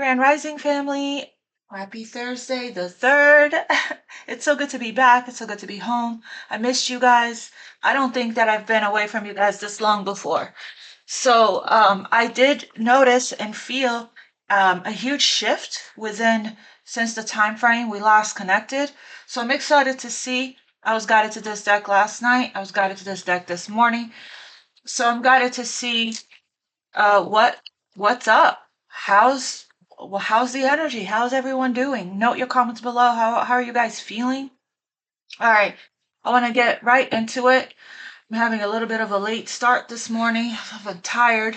Grand Rising family. Happy Thursday, the 3rd. It's so good to be back. It's so good to be home. I missed you guys. I don't think that I've been away from you guys this long before. So I did notice and feel a huge shift since the time frame we last connected. So I'm excited to see. I was guided to this deck last night. I was guided to this deck this morning. So I'm guided to see what's up. How's the energy? How's everyone doing? Note your comments below. How are you guys feeling? All right, I want to get right into it. I'm having a little bit of a late start this morning. I'm tired.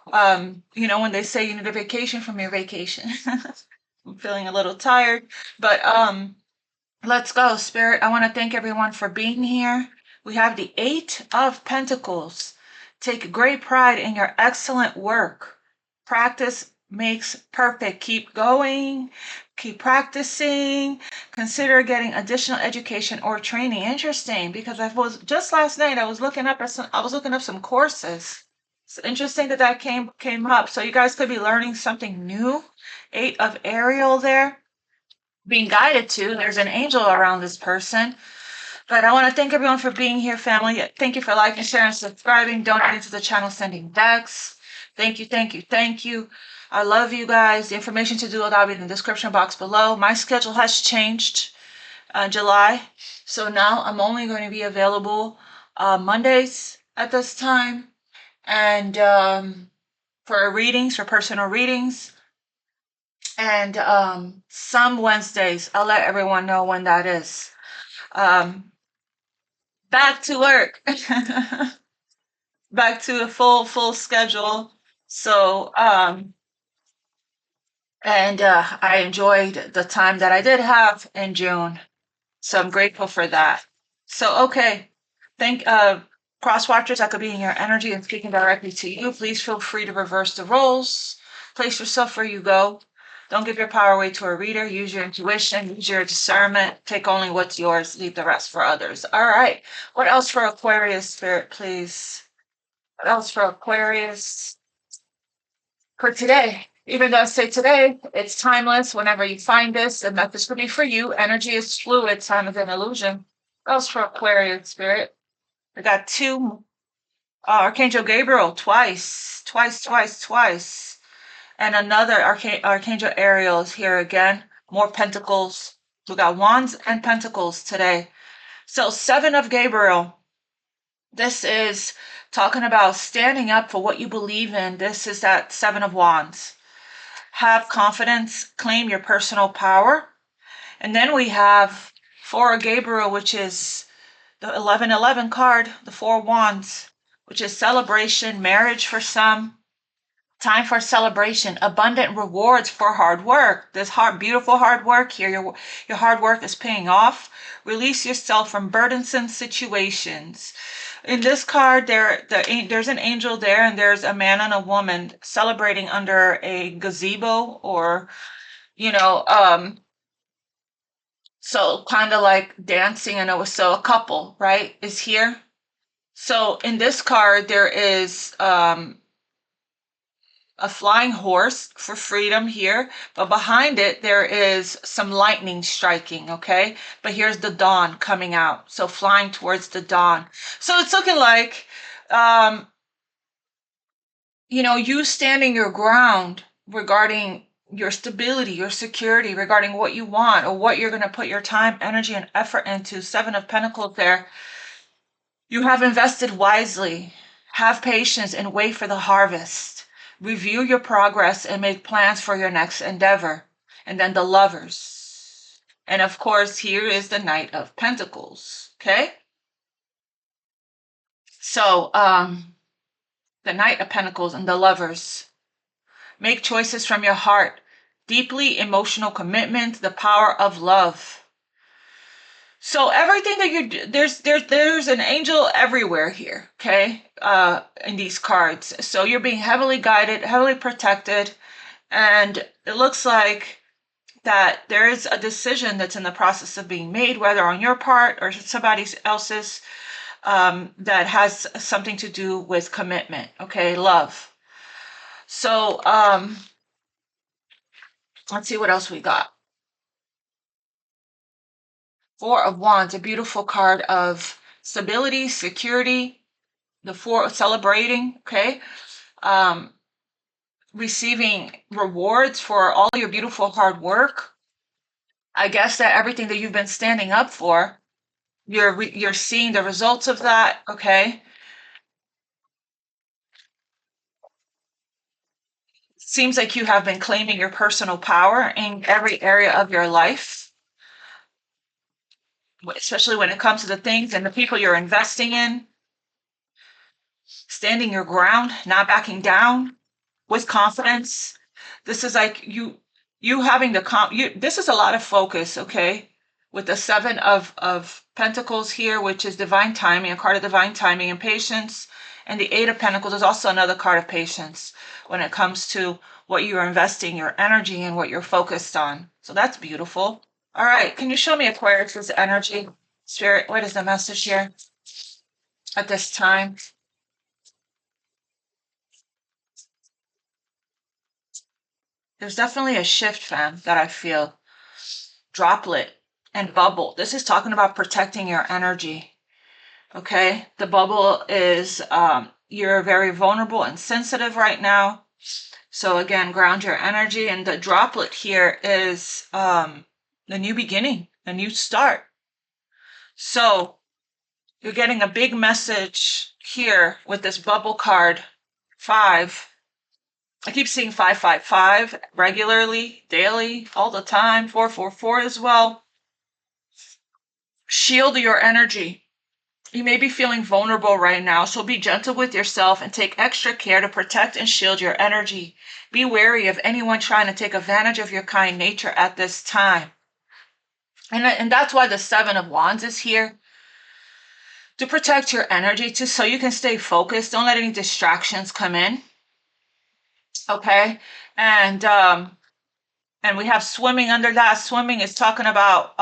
When they say you need a vacation from your vacation. I'm feeling a little tired, but let's go, Spirit. I want to thank everyone for being here. We have the 8 of Pentacles. Take great pride in your excellent work. Practice makes perfect. Keep going. Keep practicing. Consider getting additional education or training. Interesting, because just last night I was looking up some courses. It's interesting that came up. So you guys could be learning something new. 8 of Ariel there. Being guided to. There's an angel around this person. But I want to thank everyone for being here, family. Thank you for liking, sharing, subscribing, donating to the channel, sending decks. Thank you, thank you, thank you. I love you guys. The information to do it, I'll be in the description box below. My schedule has changed July. So now I'm only going to be available Mondays at this time. And for readings, for personal readings. And some Wednesdays, I'll let everyone know when that is. Back to work. Back to a full schedule. So I enjoyed the time that I did have in June. So I'm grateful for that. So okay. Cross watchers, I could be in your energy and speaking directly to you. Please feel free to reverse the roles. Place yourself where you go. Don't give your power away to a reader. Use your intuition, use your discernment. Take only what's yours, leave the rest for others. All right. What else for Aquarius, Spirit, please? What else for Aquarius for today? Even though I say today, it's timeless. Whenever you find this, the message could be for you. Energy is fluid. Time is an illusion. What else for Aquarius, Spirit? I got 2 Archangel Gabriel twice. And another Archangel Ariel is here again. More pentacles. We got wands and pentacles today. So 7 of Gabriel. This is talking about standing up for what you believe in. This is that 7 of wands. Have confidence. Claim your personal power. And then we have 4 of Gabriel, which is the 1111 card, the 4 wands, which is celebration, marriage for some. Time for celebration, abundant rewards for hard work. This beautiful hard work here, your hard work is paying off. Release yourself from burdensome situations. In this card, there's an angel there, and there's a man and a woman celebrating under a gazebo, or so kind of like dancing, and so a couple, right, is here. So in this card, there is a flying horse for freedom here, but behind it there is some lightning striking, okay? But here's the dawn coming out, so flying towards the dawn. So it's looking like you standing your ground regarding your stability, your security, regarding what you want or what you're going to put your time, energy, and effort into. 7 of Pentacles there. You have invested wisely. Have patience and wait for the harvest. Review your progress and make plans for your next endeavor. And then the Lovers. And of course, here is the Knight of Pentacles. Okay? So, the Knight of Pentacles and the Lovers. Make choices from your heart. Deeply emotional commitment, the power of love. So everything that you do, there's an angel everywhere here, okay, in these cards. So you're being heavily guided, heavily protected, and it looks like that there is a decision that's in the process of being made, whether on your part or somebody else's, that has something to do with commitment, okay, love. So Let's see what else we got. Four of Wands, a beautiful card of stability, security, the four celebrating, okay? Receiving rewards for all your beautiful hard work. I guess that everything that you've been standing up for, you're seeing the results of that, okay? Seems like you have been claiming your personal power in every area of your life, especially when it comes to the things and the people you're investing in, standing your ground, not backing down with confidence. This is like you having this is a lot of focus, okay? With the seven of pentacles here, which is divine timing, a card of divine timing and patience, and the eight of pentacles is also another card of patience when it comes to what you're investing your energy and what you're focused on. So that's beautiful. All right, can you show me Aquarius's energy? Spirit, what is the message here at this time? There's definitely a shift, fam, that I feel. Droplet and bubble. This is talking about protecting your energy. Okay, the bubble is you're very vulnerable and sensitive right now. So again, ground your energy. And the droplet here is the new beginning, a new start. So you're getting a big message here with this bubble card 5. I keep seeing 555 regularly, daily, all the time. 444 as well. Shield your energy. You may be feeling vulnerable right now, so be gentle with yourself and take extra care to protect and shield your energy. Be wary of anyone trying to take advantage of your kind nature at this time. And that's why the Seven of Wands is here. To protect your energy, so you can stay focused. Don't let any distractions come in. Okay? And we have swimming under that. Swimming is talking about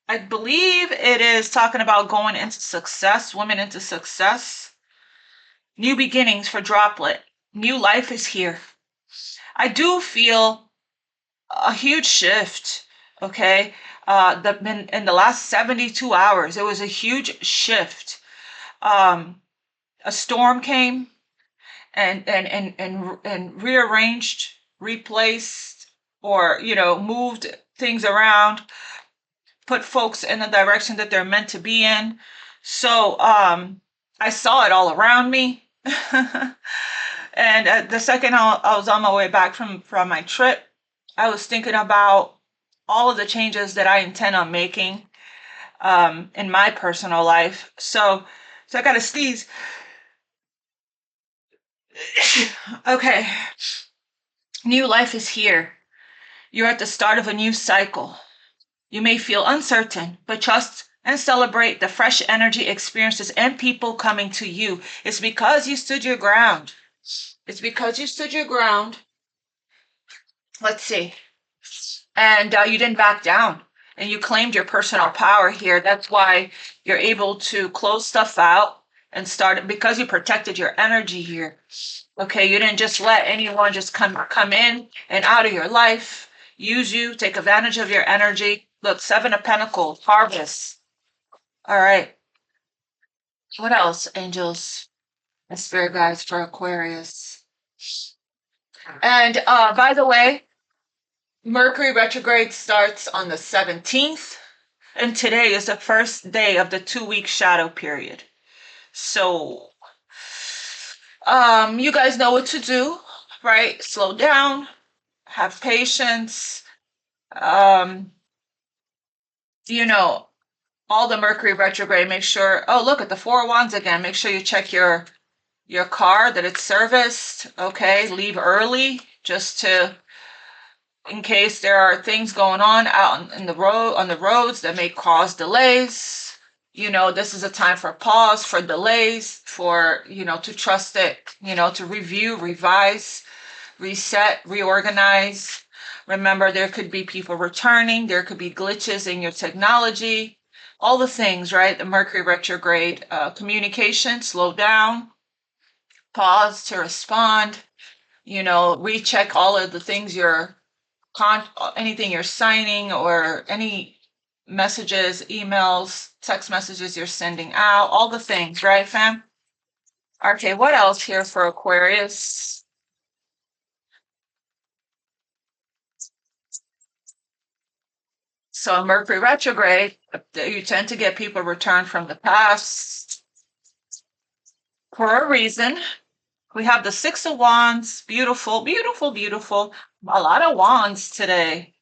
I believe it is talking about going into success, women into success. New beginnings for Droplet. New life is here. I do feel a huge shift, okay? In the last 72 hours, there was a huge shift. A storm came and rearranged, replaced, or, moved things around, put folks in the direction that they're meant to be in. So I saw it all around me. And the second I was on my way back from my trip, I was thinking about all of the changes that I intend on making in my personal life. So I got to sneeze. Okay. New life is here. You're at the start of a new cycle. You may feel uncertain, but trust and celebrate the fresh energy, experiences, and people coming to you. It's because you stood your ground. It's because you stood your ground. Let's see. And you didn't back down. And you claimed your personal power here. That's why you're able to close stuff out and start, because you protected your energy here. Okay, you didn't just let anyone just come in and out of your life, use you, take advantage of your energy. Look, Seven of Pentacles, harvest. All right. What else, angels and spirit guides for Aquarius? And by the way, Mercury retrograde starts on the 17th, and today is the first day of the 2-week shadow period. So, you guys know what to do, right? Slow down, have patience. All the Mercury retrograde, make sure, oh, look at the Four of Wands again. Make sure you check your car, that it's serviced, okay? Leave early just in case there are things going on out on the roads that may cause delays. This is a time for pause, for delays, for, to trust it, to review, revise, reset, reorganize. Remember, there could be people returning. There could be glitches in your technology. All the things, right? The Mercury retrograde, communication, slow down, pause to respond, recheck all of the things you're anything you're signing or any messages, emails, text messages you're sending out, all the things, right, fam? Okay, what else here for Aquarius? So Mercury retrograde, you tend to get people returned from the past for a reason. We have the Six of Wands. Beautiful, beautiful, beautiful. A lot of wands today.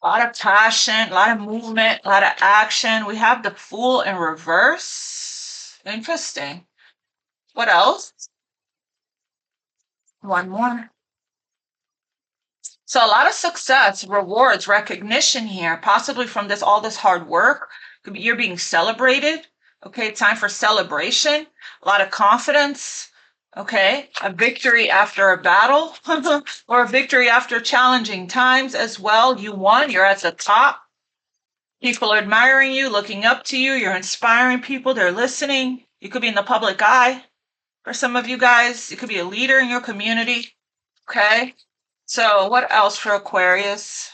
A lot of passion, a lot of movement, a lot of action. We have the Fool in reverse. Interesting. What else? One more. So a lot of success, rewards, recognition here, possibly from all this hard work. You're being celebrated. Okay, time for celebration. A lot of confidence. Okay, a victory after a battle or a victory after challenging times as well. You won, you're at the top. People are admiring you, looking up to you. You're inspiring people, they're listening. You could be in the public eye. For some of you guys, you could be a leader in your community. Okay, so what else for Aquarius?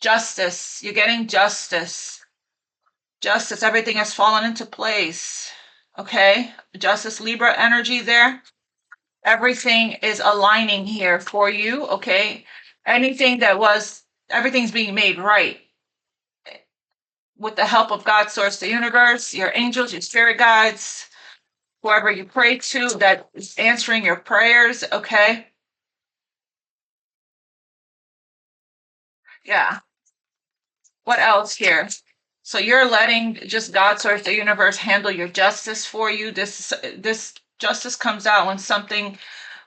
Justice. You're getting justice. Justice. Everything has fallen into place. Okay, Justice Libra energy there. Everything is aligning here for you. Okay, everything's being made right with the help of God, source, the universe, your angels, your spirit guides, whoever you pray to that is answering your prayers. Okay. Yeah. What else here? So you're letting just God, source, the universe handle your justice for you. This justice comes out when something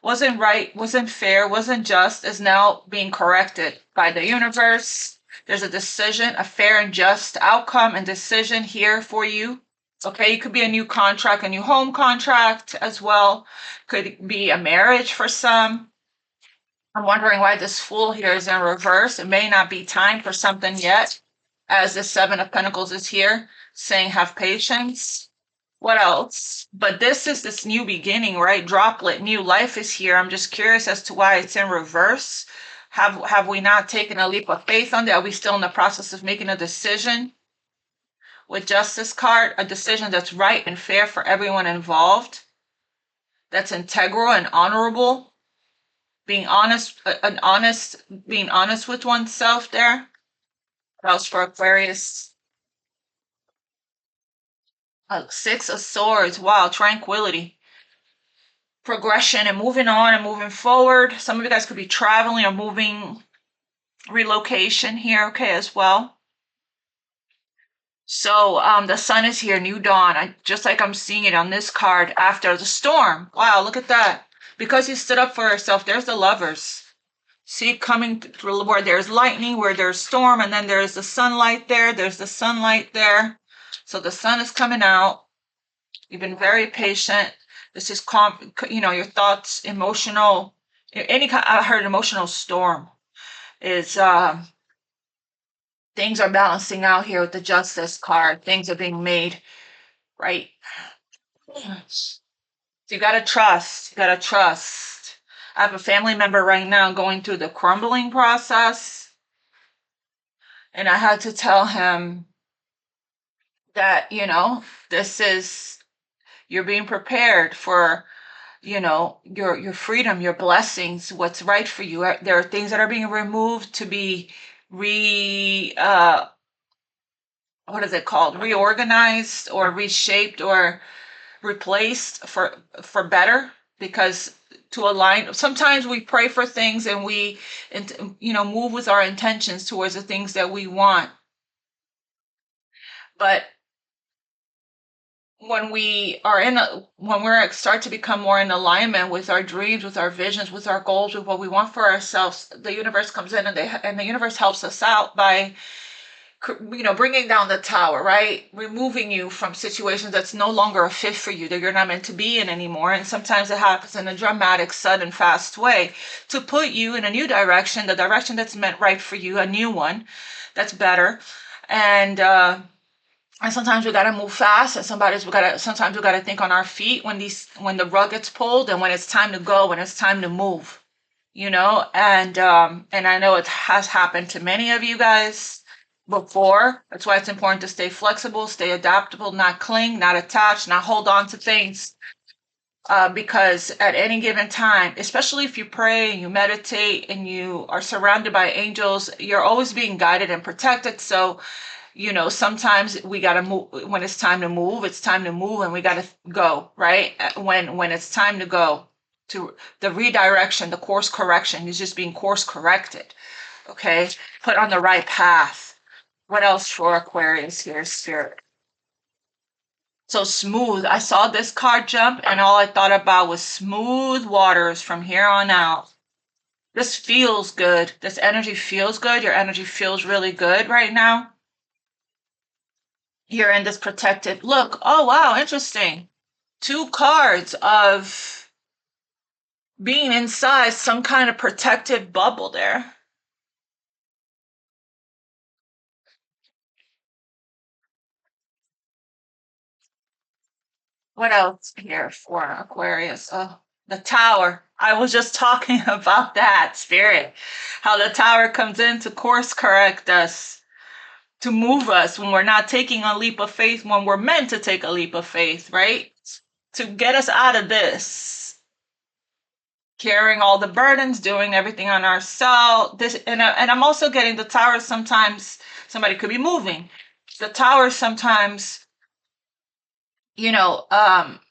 wasn't right, wasn't fair, wasn't just, is now being corrected by the universe. There's a decision, a fair and just outcome and decision here for you. Okay, it could be a new contract, a new home contract as well. Could be a marriage for some. I'm wondering why this Fool here is in reverse. It may not be time for something yet, as the Seven of Pentacles is here, saying have patience. What else? But this is this new beginning, right? Droplet, new life is here. I'm just curious as to why it's in reverse. Have we not taken a leap of faith on that? Are we still in the process of making a decision? With Justice card, a decision that's right and fair for everyone involved, that's integral and honorable, being honest, being honest with oneself there. That was for Aquarius. Six of Swords. Wow, tranquility, progression, and moving on and moving forward. Some of you guys could be traveling or moving, relocation here, okay, as well. So the sun is here, new dawn. Just like I'm seeing it on this card after the storm. Wow, look at that. Because you stood up for yourself, there's the Lovers. See, coming through where there's lightning, where there's storm, and then there's the sunlight there. There's the sunlight there. So the sun is coming out. You've been very patient. This is calm, your thoughts, emotional, I heard emotional storm is, things are balancing out here with the Justice card. Things are being made right. So you gotta trust. You gotta trust. I have a family member right now going through the crumbling process, and I had to tell him that this is, you're being prepared for your freedom, your blessings, what's right for you. There are things that are being removed to be what is it called, reorganized or reshaped or replaced for better, because to align, sometimes we pray for things and we move with our intentions towards the things that we want, but when we start to become more in alignment with our dreams, with our visions, with our goals, with what we want for ourselves, the universe comes in and the universe helps us out by bringing down the tower, right? Removing you from situations that's no longer a fit for you, that you're not meant to be in anymore. And sometimes it happens in a dramatic, sudden, fast way to put you in a new direction, the direction that's meant right for you, a new one that's better. And sometimes we gotta move fast, and sometimes we gotta think on our feet when the rug gets pulled, and when it's time to go, when it's time to move. and I know it has happened to many of you guys before. That's why it's important to stay flexible, stay adaptable, not cling, not attach, not hold on to things. Because at any given time, especially if you pray and you meditate and you are surrounded by angels, you're always being guided and protected. So, sometimes we got to move. When it's time to move, it's time to move, and we got to go, right? When it's time to go, to the redirection, the course correction is just being course corrected, okay? Put on the right path. What else for Aquarius here, Spirit? So smooth. I saw this card jump, and all I thought about was smooth waters from here on out. This feels good. This energy feels good. Your energy feels really good right now. You're in this protected look. Oh, wow. Interesting. Two cards of being inside some kind of protective bubble there. What else here for Aquarius? Oh, the tower. I was just talking about that, Spirit. How the tower comes in to course correct us, to move us when we're not taking a leap of faith, when we're meant to take a leap of faith, right? To get us out of this, carrying all the burdens, doing everything on ourselves. And I'm also getting the tower. Sometimes somebody could be moving. The tower sometimes, you know, um,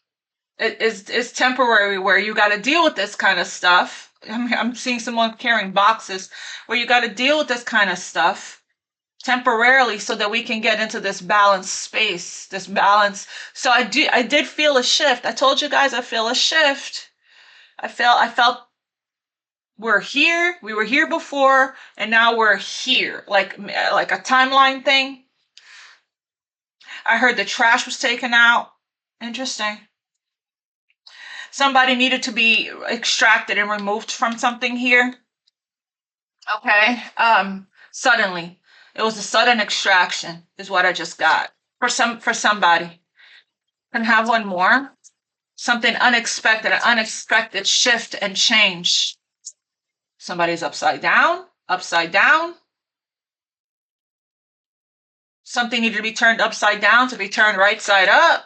it's temporary, where you got to deal with this kind of stuff. I'm seeing someone carrying boxes where you got to deal with this kind of stuff temporarily, so that we can get into this balanced space, this balance. So I did feel a shift. I told you guys I feel a shift. I felt we were here before, and now we're here, like a timeline thing. I heard the trash was taken out. Interesting. Somebody needed to be extracted and removed from something here. Okay. Suddenly. It was a sudden extraction is what I just got. For somebody. Can have one more. Something unexpected, an unexpected shift and change. Somebody's upside down, upside down. Something needed to be turned upside down to be turned right side up,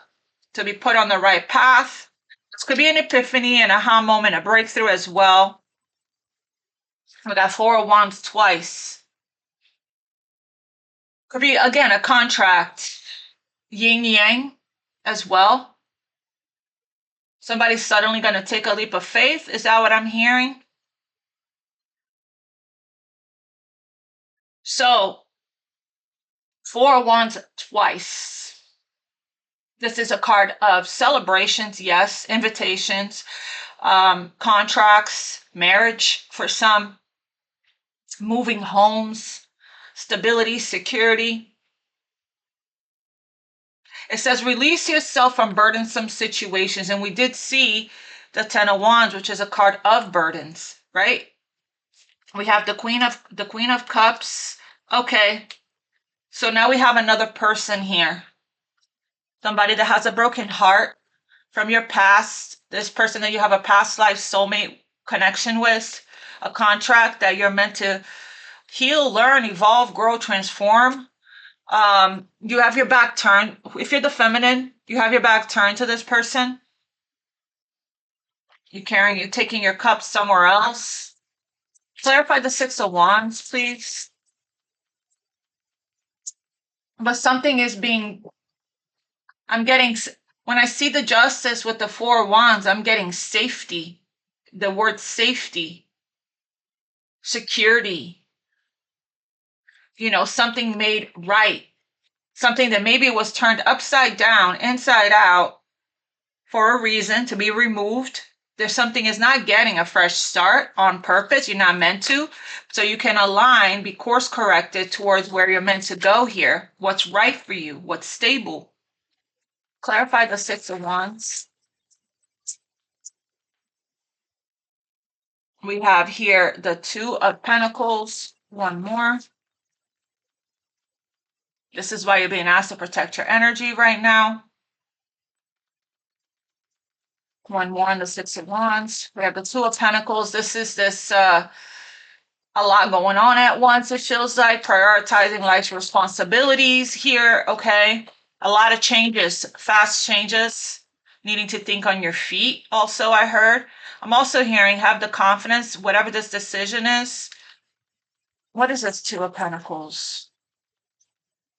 to be put on the right path. This could be an epiphany, an aha moment, a breakthrough as well. We got Four of Wands twice. Could be, again, a contract. Yin yang as well. Somebody's suddenly going to take a leap of faith. Is that what I'm hearing? So, Four of Wands twice. This is a card of celebrations, yes, invitations, contracts, marriage for some, moving homes, stability, security. It says release yourself from burdensome situations. And we did see the Ten of Wands, which is a card of burdens, right? We have the Queen of Cups. Okay. So now we have another person here. Somebody that has a broken heart from your past. This person that you have a past life soulmate connection with, a contract that you're meant to heal, learn, evolve, grow, transform. You have your back turned. If you're the feminine, you have your back turned to this person. You're taking your cup somewhere else. Clarify the Six of Wands, please. But something is being, I'm getting, when I see the Justice with the Four of Wands, I'm getting safety. The word safety, security, something made right. Something that maybe was turned upside down, inside out, for a reason, to be removed. There's something is not getting a fresh start on purpose. You're not meant to. So you can align, be course corrected towards where you're meant to go here. What's right for you, what's stable. Clarify the Six of Wands. We have here the Two of Pentacles. One more. This is why you're being asked to protect your energy right now. One more on the Six of Wands. We have the Two of Pentacles. This is a lot going on at once, it feels like, prioritizing life's responsibilities here, okay? A lot of changes, fast changes, needing to think on your feet also, I heard. I'm also hearing have the confidence, whatever this decision is. What is this Two of Pentacles?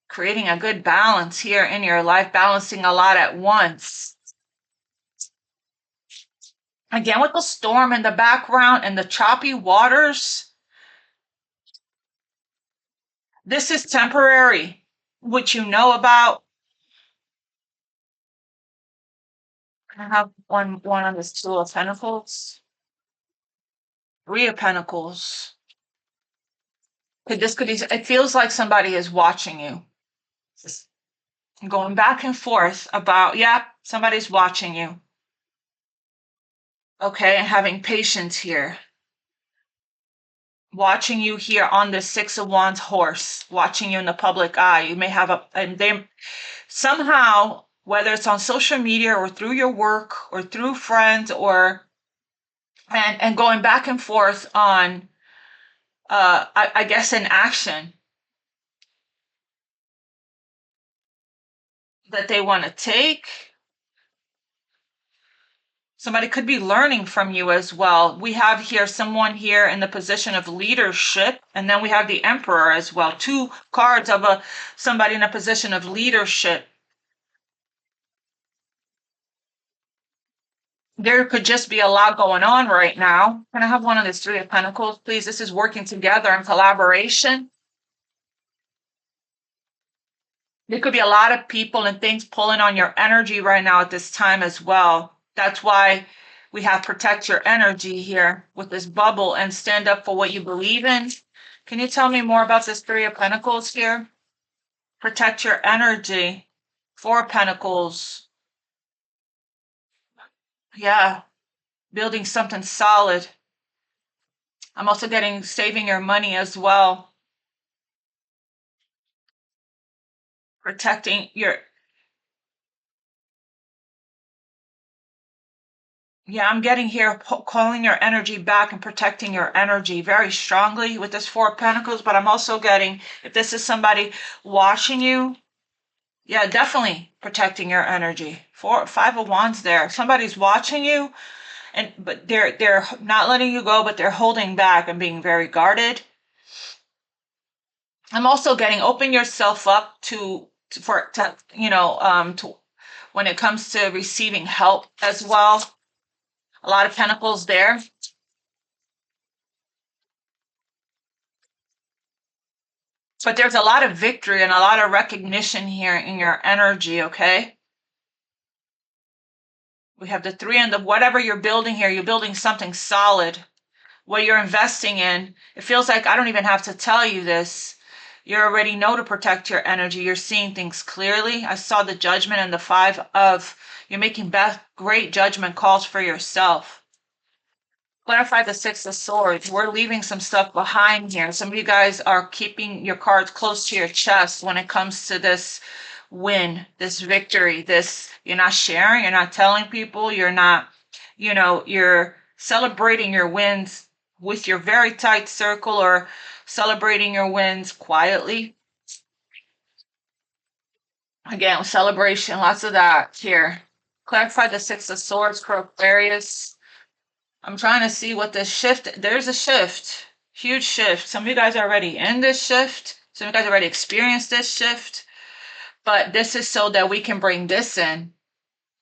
Creating a good balance here in your life, balancing a lot at once. Again, with the storm in the background and the choppy waters, this is temporary, which you know about. I have one on this Two of Pentacles. Three of Pentacles. This could be, it feels like somebody is watching you. Just going back and forth about, yeah, somebody's watching you. Okay, and having patience here. Watching you here on the Six of Wands horse, watching you in the public eye. You may have and they somehow, whether it's on social media or through your work or through friends or and going back and forth on I guess an action that they want to take. Somebody could be learning from you as well. We have here someone here in the position of leadership, and then we have the Emperor as well. Two cards of somebody in a position of leadership. There could just be a lot going on right now. Can I have one of these Three of Pentacles, please? This is working together in collaboration. There could be a lot of people and things pulling on your energy right now at this time as well. That's why we have protect your energy here with this bubble and stand up for what you believe in. Can you tell me more about this Three of Pentacles here? Protect your energy. Four of Pentacles. Yeah, building something solid. I'm also getting saving your money as well. Protecting your, yeah, I'm getting here calling your energy back and protecting your energy very strongly with this Four of Pentacles, but I'm also getting, if this is somebody watching you, yeah, definitely protecting your energy. Five of Wands there. Somebody's watching you, but they're not letting you go, but they're holding back and being very guarded. I'm also getting open yourself up to when it comes to receiving help as well. A lot of Pentacles there. But there's a lot of victory and a lot of recognition here in your energy, okay? We have the Three and the whatever you're building here, you're building something solid. What you're investing in, it feels like I don't even have to tell you this. You already know to protect your energy. You're seeing things clearly. I saw the Judgment and the Five of, you're making great judgment calls for yourself. Clarify the Six of Swords. We're leaving some stuff behind here. Some of you guys are keeping your cards close to your chest when it comes to this win, this victory, this, you're not sharing, you're not telling people, you're not, you're celebrating your wins with your very tight circle or celebrating your wins quietly. Again, celebration, lots of that here. Clarify the Six of Swords for Aquarius. I'm trying to see what this shift, there's a shift, huge shift. Some of you guys are already in this shift. Some of you guys already experienced this shift. But this is so that we can bring this in,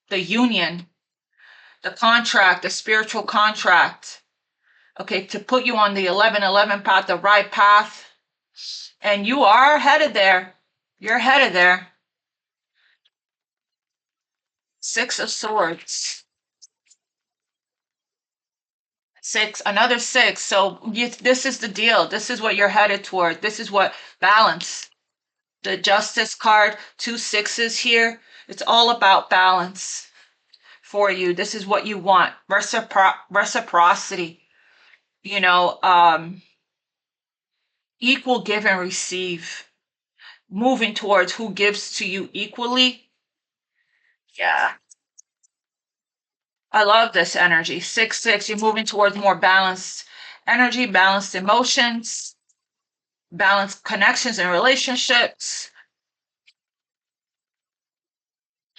the union, the contract, the spiritual contract, okay, to put you on the 11-11 path, the right path. And you are headed there. You're headed there. Six of Swords. Six, another six. So this is the deal. This is what you're headed toward. This is what balance. The Justice card, two sixes here. It's all about balance for you. This is what you want. Reciprocity. Equal give and receive. Moving towards who gives to you equally. Yeah. I love this energy. 6-6, you're moving towards more balanced energy, balanced emotions, balanced connections and relationships.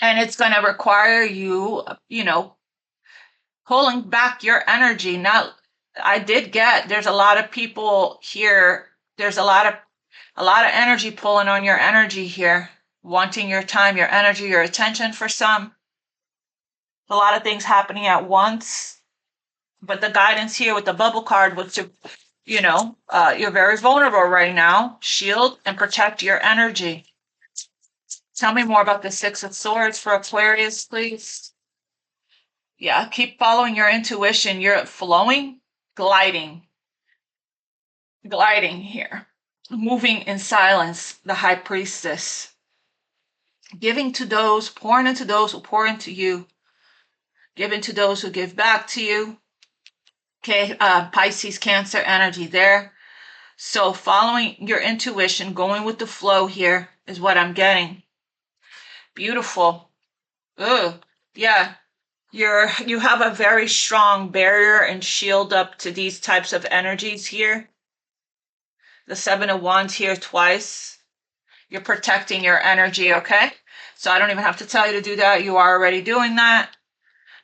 And it's going to require you, pulling back your energy. Now, there's a lot of people here. There's a lot of energy pulling on your energy here, wanting your time, your energy, your attention for some. A lot of things happening at once. But the guidance here with the bubble card was to, you're very vulnerable right now. Shield and protect your energy. Tell me more about the Six of Swords for Aquarius, please. Yeah, keep following your intuition. You're flowing, gliding here. Moving in silence, the High Priestess. Giving to those, pouring into those who pour into you. Giving to those who give back to you. Okay, Pisces, Cancer energy there. So following your intuition, going with the flow here is what I'm getting. Beautiful. Ooh, yeah. You have a very strong barrier and shield up to these types of energies here. The Seven of Wands here twice. You're protecting your energy, okay? So I don't even have to tell you to do that. You are already doing that.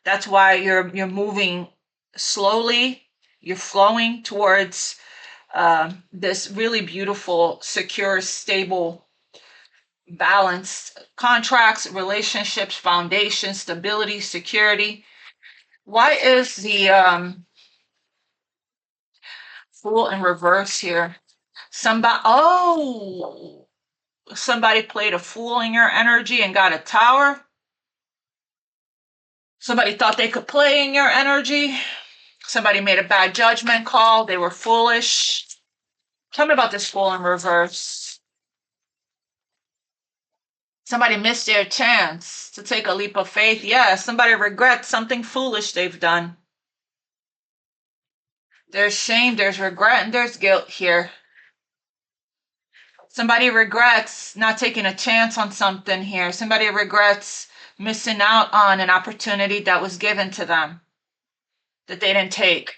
That's why you're moving slowly. You're flowing towards this really beautiful, secure, stable, balanced contracts, relationships, foundation, stability, security. Why is the Fool in reverse here? Somebody played a fool in your energy and got a Tower. Somebody thought they could play in your energy. Somebody made a bad judgment call. They were foolish. Tell me about this Fool in reverse. Somebody missed their chance to take a leap of faith. Yeah, somebody regrets something foolish they've done. There's shame, there's regret, and there's guilt here. Somebody regrets not taking a chance on something here. Somebody regrets missing out on an opportunity that was given to them that they didn't take.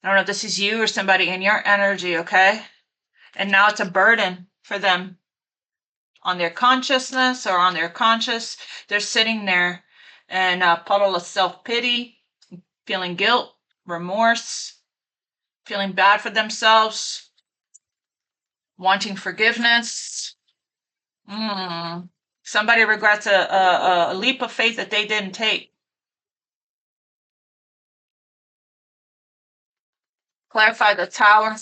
I don't know if this is you or somebody in your energy, okay? And now it's a burden for them on their consciousness or on their conscious. They're sitting there in a puddle of self-pity, feeling guilt, remorse, feeling bad for themselves, wanting forgiveness. Somebody regrets a leap of faith that they didn't take. Clarify the Tower.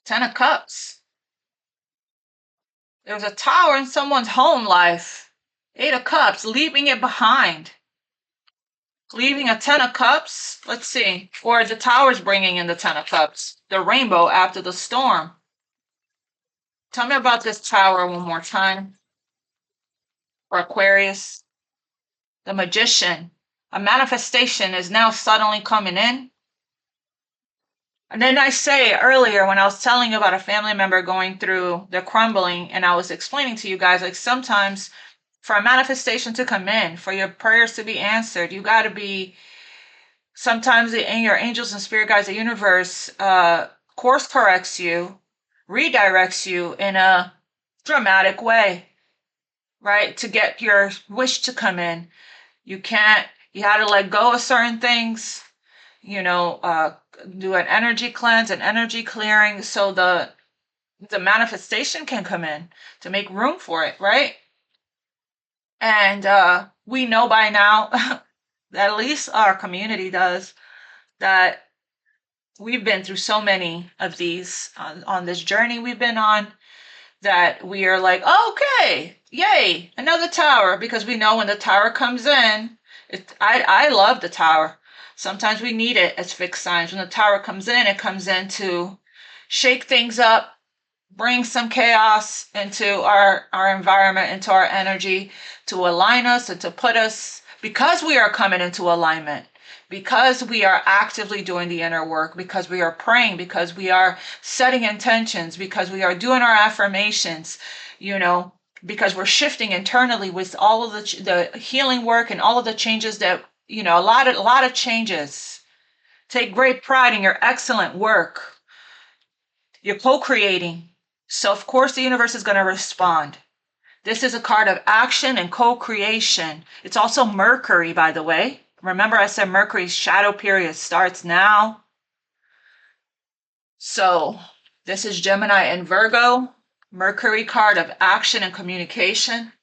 10 of Cups. There's a Tower in someone's home life. 8 of Cups, leaving it behind. Leaving a 10 of Cups. Let's see. Or the Tower's bringing in the 10 of Cups. The rainbow after the storm. Tell me about this Tower one more time. For Aquarius. The Magician. A manifestation is now suddenly coming in. And then I say earlier when I was telling you about a family member going through the crumbling, and I was explaining to you guys, like sometimes for a manifestation to come in, for your prayers to be answered, you got to be, sometimes in your angels and spirit guides, the universe course corrects you, redirects you in a dramatic way, right? To get your wish to come in. You had to let go of certain things, do an energy cleanse, an energy clearing, so the manifestation can come in to make room for it, right? And we know by now, at least our community does, that we've been through so many of these on this journey we've been on, that we are like, okay, yay, another Tower, because we know when the Tower comes in, I love the Tower. Sometimes we need it as fixed signs. When the Tower comes in, it comes in to shake things up, bring some chaos into our environment, into our energy, to align us and to put us, because we are coming into alignment, because we are actively doing the inner work, because we are praying, because we are setting intentions, because we are doing our affirmations, because we're shifting internally with all of the healing work and all of the changes that, a lot of changes. Take great pride in your excellent work. You're co-creating. So of course the universe is going to respond. This is a card of action and co-creation. It's also Mercury, by the way. Remember I said Mercury's shadow period starts now. So this is Gemini and Virgo. Mercury card of action and communication.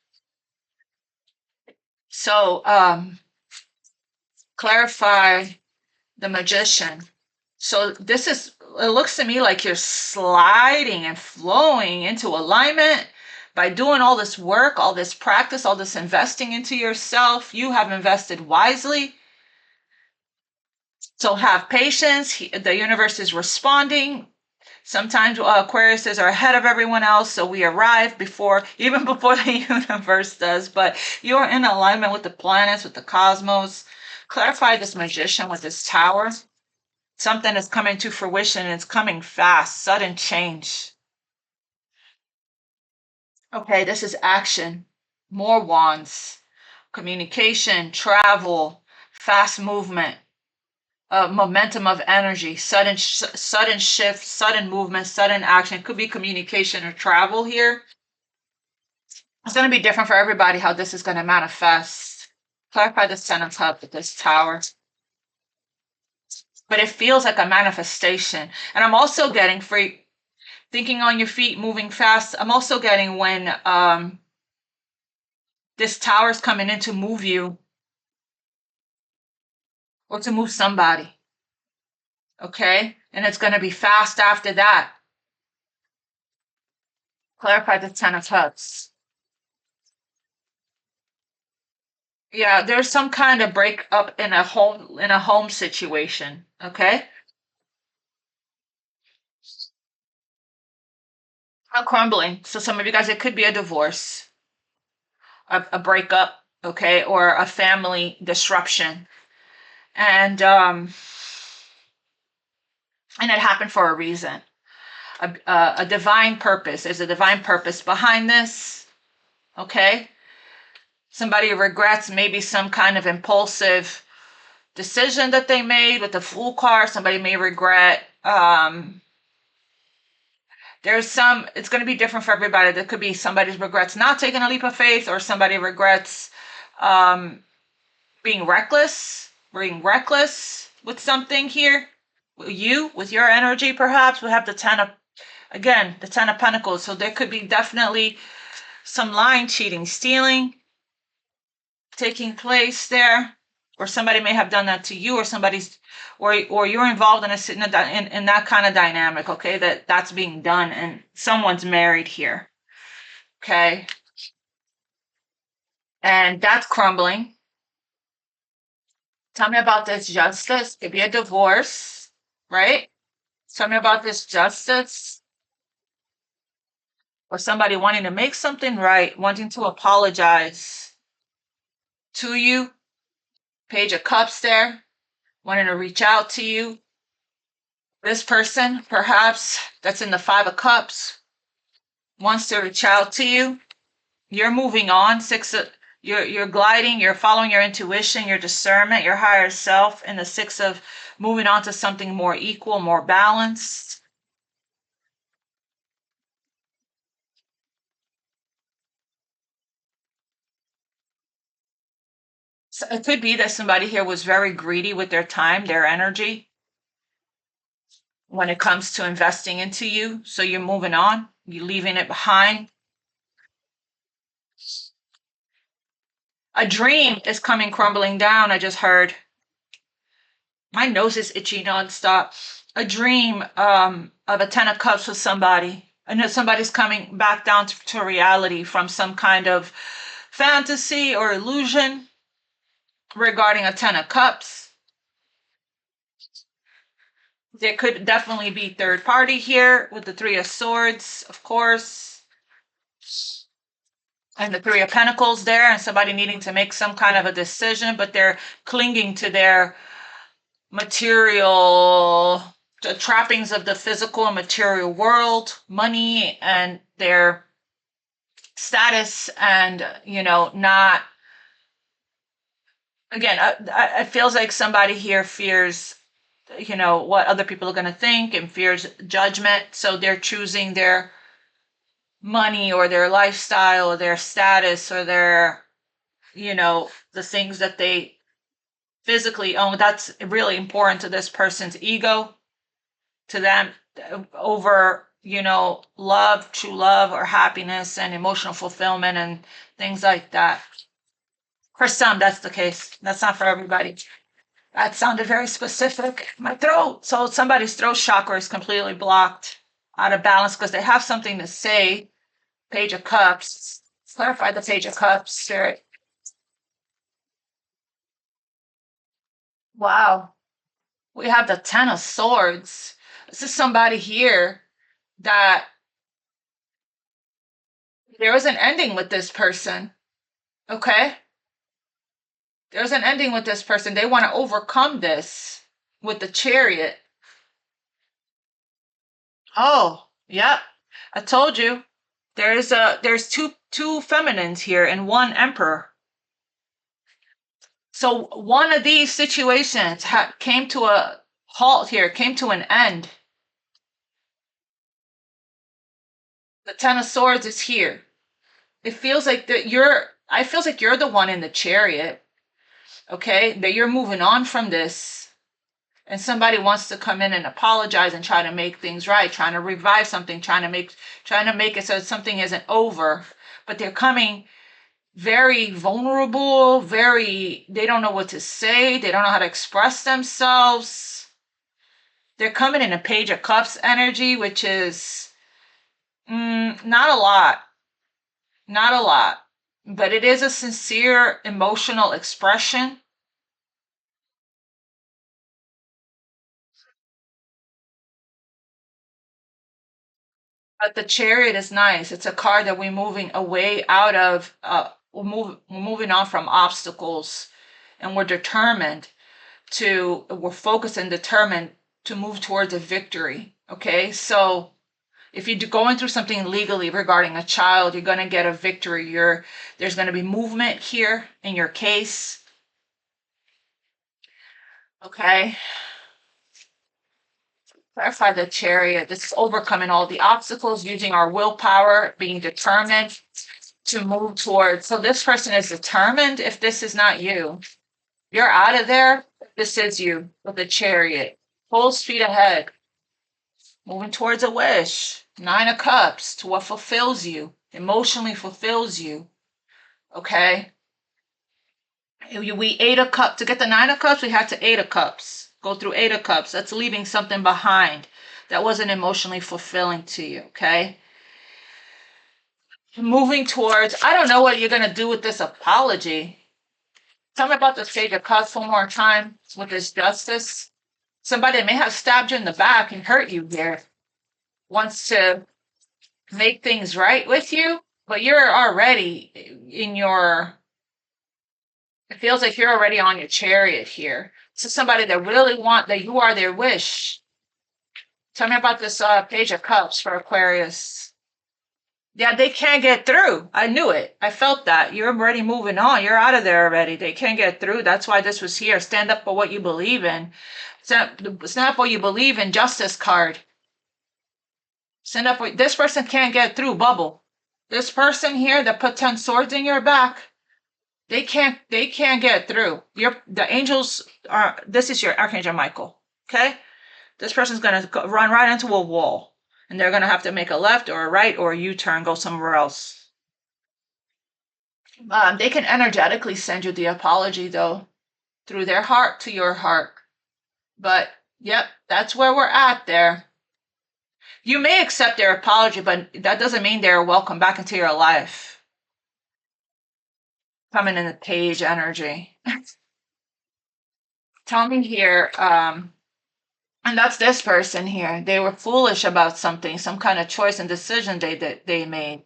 So clarify the Magician. So it looks to me like you're sliding and flowing into alignment by doing all this work, all this practice, all this investing into yourself. You have invested wisely. So have patience. The universe is responding. Sometimes Aquariuses are ahead of everyone else, so we arrive even before the universe does, but you're in alignment with the planets, with the cosmos. Clarify this Magician with this Tower. Something is coming to fruition and it's coming fast, sudden change. Okay, this is action. More wands. Communication, travel, fast movement, momentum of energy, sudden shift, sudden movement, sudden action. It could be communication or travel here. It's going to be different for everybody how this is going to manifest. Clarify the Ten of Cups with this Tower. But it feels like a manifestation. And I'm also getting free thinking on your feet, moving fast. I'm also getting when this Tower is coming in to move you or to move somebody. Okay? And it's going to be fast after that. Clarify the Ten of Cups. Yeah, there's some kind of breakup in a home situation. Okay? Crumbling. So some of you guys, it could be a divorce, a breakup, okay, or a family disruption. And it happened for a reason. A divine purpose. There's a divine purpose behind this. Okay? Somebody regrets maybe some kind of impulsive decision that they made with the Fool card. Somebody may regret. It's going to be different for everybody. There could be somebody regrets not taking a leap of faith, or somebody regrets being reckless with something here. You, with your energy, perhaps. We have the Ten of Pentacles. So there could be definitely some lying, cheating, stealing taking place there, or somebody may have done that to you, or you're involved in that kind of dynamic. Okay, that's being done, and someone's married here. Okay, and that's crumbling. Tell me about this Justice. Could be a divorce, right? Tell me about this Justice. Or somebody wanting to make something right, wanting to apologize to you. Page of Cups there, wanting to reach out to you. This person, perhaps, that's in the Five of Cups, wants to reach out to you. You're moving on. You're gliding, you're following your intuition, your discernment, your higher self, in the Six of moving on to something more equal, more balanced. So it could be that somebody here was very greedy with their time, their energy, when it comes to investing into you. So you're moving on, you're leaving it behind. A dream is coming crumbling down, I just heard. My nose is itchy nonstop. A dream of a Ten of Cups with somebody. I know somebody's coming back down to reality from some kind of fantasy or illusion regarding a Ten of Cups. There could definitely be third party here with the Three of Swords, of course. And the Three of Pentacles there, and somebody needing to make some kind of a decision, but they're clinging to their material, the trappings of the physical and material world, money, and they're status and, not, again, it feels like somebody here fears, what other people are going to think and fears judgment. So they're choosing their money or their lifestyle or their status or their, the things that they physically own. That's really important to this person's ego, to them, over, love, true love, or happiness and emotional fulfillment and things like that. For some, that's the case. That's not for everybody. That sounded very specific. My throat. So somebody's throat chakra is completely blocked, out of balance, because they have something to say. Page of Cups. Clarify the Page of Cups, Spirit. Wow. We have the Ten of Swords. This is somebody here that there is an ending with this person. Okay? There's an ending with this person. They want to overcome this with the Chariot. Oh, yep. I told you. There's two feminines here and one emperor. So one of these situations came to a halt here, came to an end. The Ten of Swords is here. It feels like I feels like you're the one in the Chariot. Okay? That you're moving on from this. And somebody wants to come in and apologize and try to make things right, trying to revive something, trying to make it so something isn't over. But they're coming very vulnerable, they don't know what to say, they don't know how to express themselves. They're coming in a Page of Cups energy, which is not a lot. Not a lot. But it is a sincere emotional expression. But the Chariot is nice. It's a card that we're moving away out of, we're moving on from obstacles, and we're focused and determined to move towards a victory. Okay, so if you're going through something legally regarding a child, you're going to get a victory. There's going to be movement here in your case. Okay. Clarify the Chariot. This is overcoming all the obstacles, using our willpower, being determined to move towards. So this person is determined. If this is not you, you're out of there. This is you with the Chariot. Full speed ahead. Moving towards a wish. Nine of Cups, to what fulfills you, emotionally fulfills you. Okay? We Eight of Cups. To get the Nine of Cups, we had to Eight of Cups. Go through Eight of Cups. That's leaving something behind that wasn't emotionally fulfilling to you. Okay? Moving towards, I don't know what you're going to do with this apology. Tell me about the Page of Cups one more time with this Justice. Somebody may have stabbed you in the back and hurt you here. Wants to make things right with you, but you're already it feels like you're already on your Chariot here. This is somebody that really that you are their wish. Tell me about this Page of Cups for Aquarius. Yeah, they can't get through. I knew it. I felt that. You're already moving on. You're out of there already. They can't get through. That's why this was here. Stand up for what you believe in. Stand up for what you believe in. Justice card. Stand up for this person can't get through. Bubble. This person here that put 10 swords in your back, they can't get through. The angels are, this is your Archangel Michael. Okay? This person's going to run right into a wall. And they're going to have to make a left or a right or a U-turn, go somewhere else. They can energetically send you the apology, though, through their heart to your heart. But, yep, that's where we're at there. You may accept their apology, but that doesn't mean they're welcome back into your life. Coming in the Page energy. Tell me here, and that's this person here. They were foolish about something, some kind of choice and decision they made.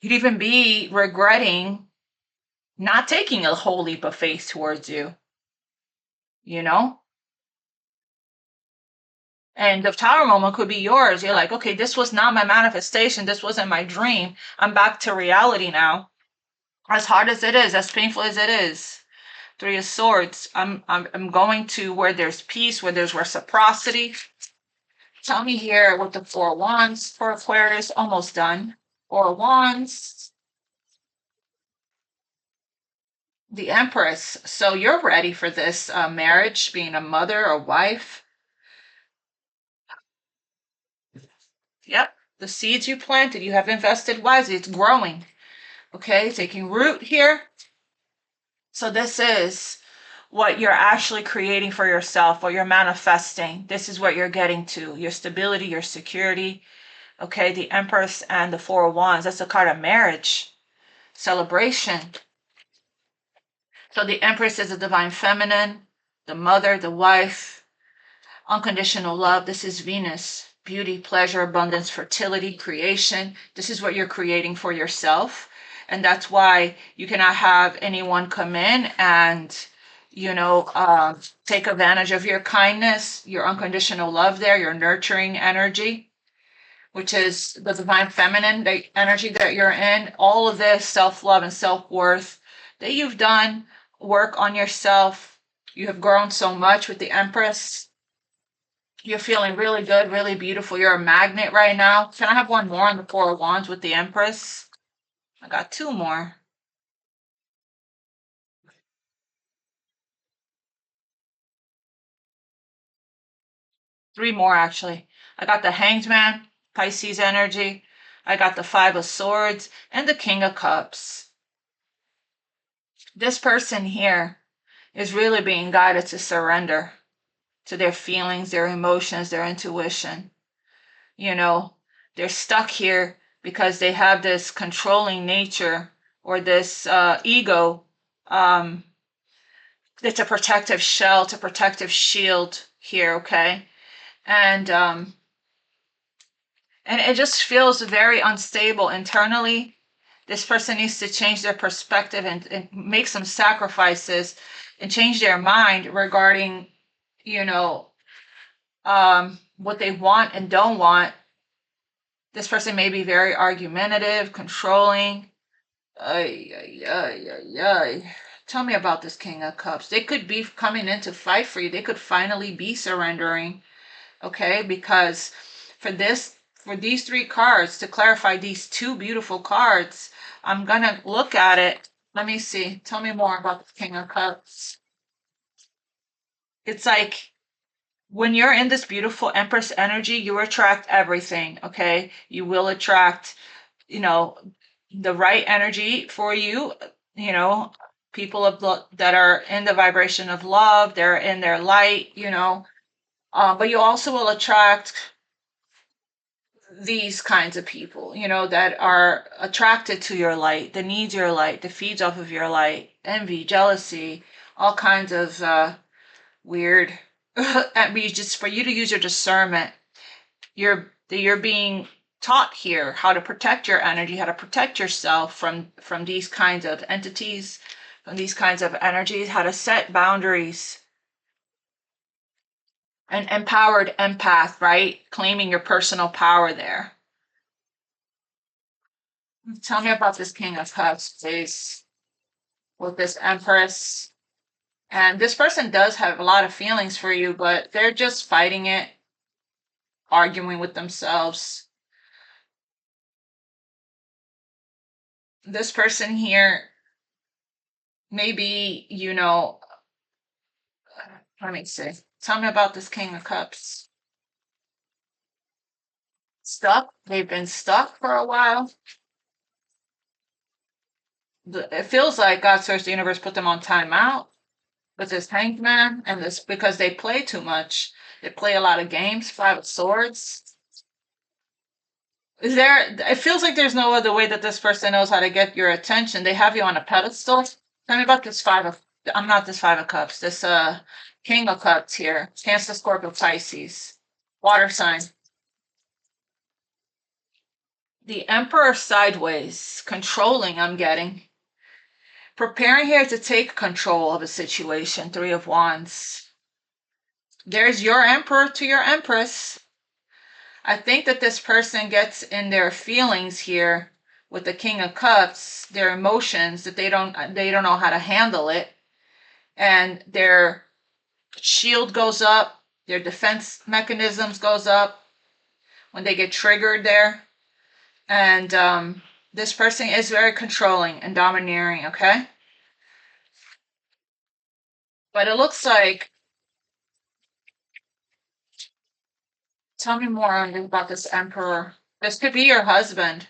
You'd even be regretting not taking a whole leap of faith towards you. You know? And the tower moment could be yours. You're like, okay, this was not my manifestation. This wasn't my dream. I'm back to reality now. As hard as it is, as painful as it is. Three of Swords. I'm going to where there's peace, where there's reciprocity. Tell me here with the Four of Wands for Aquarius. Almost done. Four of Wands. The Empress. So you're ready for this marriage, being a mother or wife. Yep. The seeds you planted, you have invested wisely. It's growing. Okay, taking root here. So this is what you're actually creating for yourself, what you're manifesting. This is what you're getting to, your stability, your security. Okay, the Empress and the Four of Wands, that's a card of marriage, celebration. So the Empress is the divine feminine, the mother, the wife, unconditional love. This is Venus, beauty, pleasure, abundance, fertility, creation. This is what you're creating for yourself. And that's why you cannot have anyone come in and, take advantage of your kindness, your unconditional love there, your nurturing energy, which is the divine feminine, the energy that you're in. All of this self-love and self-worth that you've done, work on yourself. You have grown so much with the Empress. You're feeling really good, really beautiful. You're a magnet right now. Can I have one more on the Four of Wands with the Empress? I got two more. Three more, actually. I got the Hanged Man, Pisces energy. I got the Five of Swords and the King of Cups. This person here is really being guided to surrender to their feelings, their emotions, their intuition. They're stuck here because they have this controlling nature or this ego. It's a protective shell, it's a protective shield here, okay? And it just feels very unstable internally. This person needs to change their perspective and make some sacrifices and change their mind regarding, what they want and don't want. This person may be very argumentative, controlling. Ay, ay, ay, ay, ay. Tell me about this King of Cups. They could be coming in to fight for you. They could finally be surrendering, okay? Because for these three cards, to clarify these two beautiful cards, I'm gonna look at it. Let me see. Tell me more about the King of Cups. It's like when you're in this beautiful Empress energy, you attract everything, okay? You will attract, the right energy for you, people that are in the vibration of love, they're in their light, but you also will attract these kinds of people, that are attracted to your light, that needs your light, that feeds off of your light, envy, jealousy, all kinds of weird. Just for you to use your discernment, you're being taught here how to protect your energy, how to protect yourself from these kinds of entities, from these kinds of energies, how to set boundaries. An empowered empath, right? Claiming your personal power there. Tell me about this King of Cups, please, with this Empress. And this person does have a lot of feelings for you, but they're just fighting it, arguing with themselves. This person here, maybe, let me see. Tell me about this King of Cups. Stuck? They've been stuck for a while. It feels like God, Source, the universe put them on timeout with this Hanged Man, and this because they play too much. They play a lot of games. Five of Swords. It feels like there's no other way that this person knows how to get your attention. They have you on a pedestal. Tell me about this I'm not this Five of Cups. This King of Cups here. Cancer, Scorpio, Pisces. Water sign. The Emperor sideways. Controlling, I'm getting. Preparing here to take control of a situation. Three of Wands. There's your emperor to your empress. I think that this person gets in their feelings here with the King of Cups, their emotions, that they don't know how to handle it, and their shield goes up, their defense mechanisms goes up when they get triggered there. And this person is very controlling and domineering, okay? But it looks like, tell me more about this emperor. This could be your husband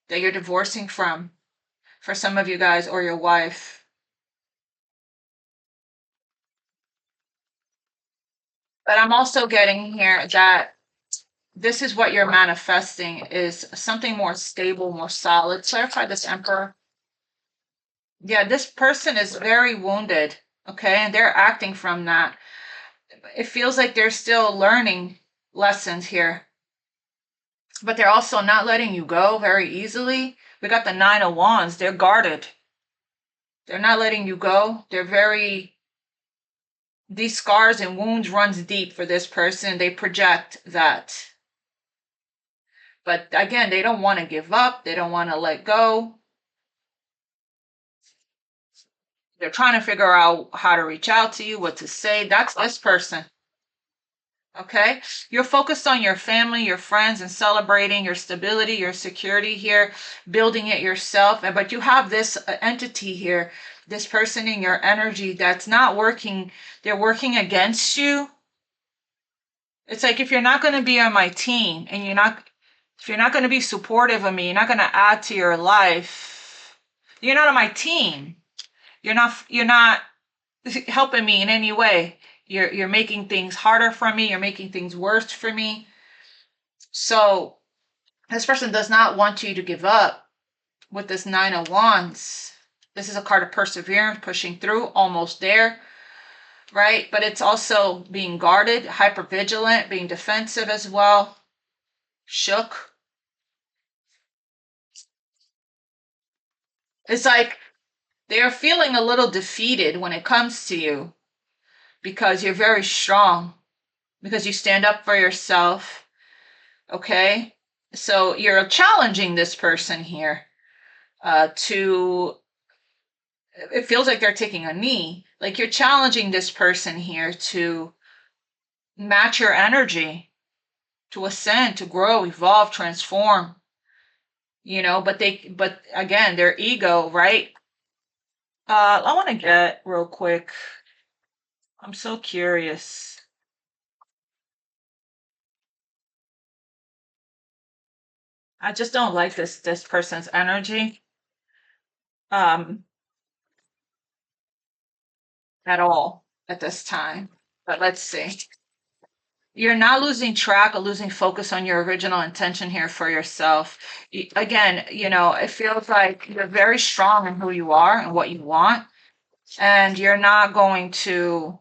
that you're divorcing from, for some of you guys, or your wife. But I'm also getting here that this is what you're manifesting, is something more stable, more solid. Clarify this, emperor. Yeah, this person is very wounded, okay? And they're acting from that. It feels like they're still learning lessons here, but they're also not letting you go very easily. We got the Nine of Wands. They're guarded. They're not letting you go. These scars and wounds runs deep for this person. They project that. But again, they don't want to give up. They don't want to let go. They're trying to figure out how to reach out to you, what to say. That's this person. Okay? You're focused on your family, your friends, and celebrating your stability, your security here, building it yourself. But you have this entity here, this person in your energy that's not working. They're working against you. It's like, if you're not going to be on my team and if you're not going to be supportive of me, you're not going to add to your life, you're not on my team. You're not helping me in any way. You're making things harder for me. You're making things worse for me. So this person does not want you to give up with this Nine of Wands. This is a card of perseverance, pushing through, almost there, right? But it's also being guarded, hypervigilant, being defensive as well, shook. It's like they're feeling a little defeated when it comes to you, because you're very strong, because you stand up for yourself, okay? So you're challenging this person here it feels like they're taking a knee. Like, you're challenging this person here to match your energy, to ascend, to grow, evolve, transform, but again, their ego, right? I want to get real quick. I'm so curious. I just don't like this person's energy um at all at this time. But let's see. You're not losing track or losing focus on your original intention here for yourself. Again, it feels like you're very strong in who you are and what you want, and you're not going to.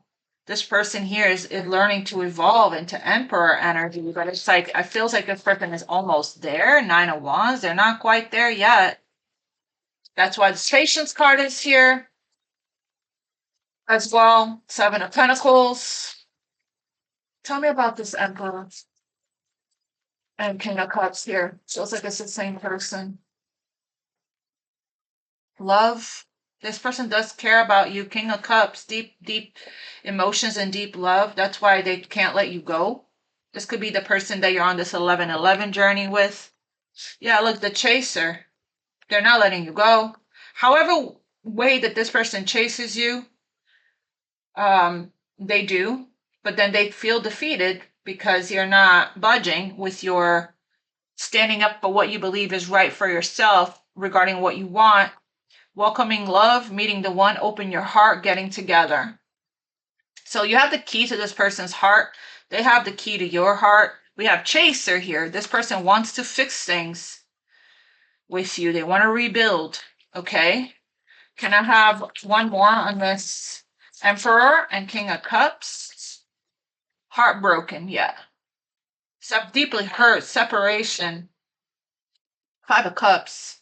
This person here is learning to evolve into Emperor energy, but it's like, it feels like this person is almost there. Nine of Wands, they're not quite there yet. That's why the Patience card is here as well. Seven of Pentacles. Tell me about this Emperor and King of Cups here. Feels like it's the same person. Love. This person does care about you. King of Cups, deep, deep emotions and deep love. That's why they can't let you go. This could be the person that you're on this 11-11 journey with. Yeah, look, the chaser. They're not letting you go. However way that this person chases you, they do, but then they feel defeated because you're not budging with your standing up for what you believe is right for yourself regarding what you want, welcoming love, meeting the one, open your heart, getting together. So you have the key to this person's heart. They have the key to your heart. We have Chaser here. This person wants to fix things with you. They want to rebuild. Okay. Can I have one more on this Emperor and King of Cups? Heartbroken, yeah. Deeply hurt, separation. Five of Cups.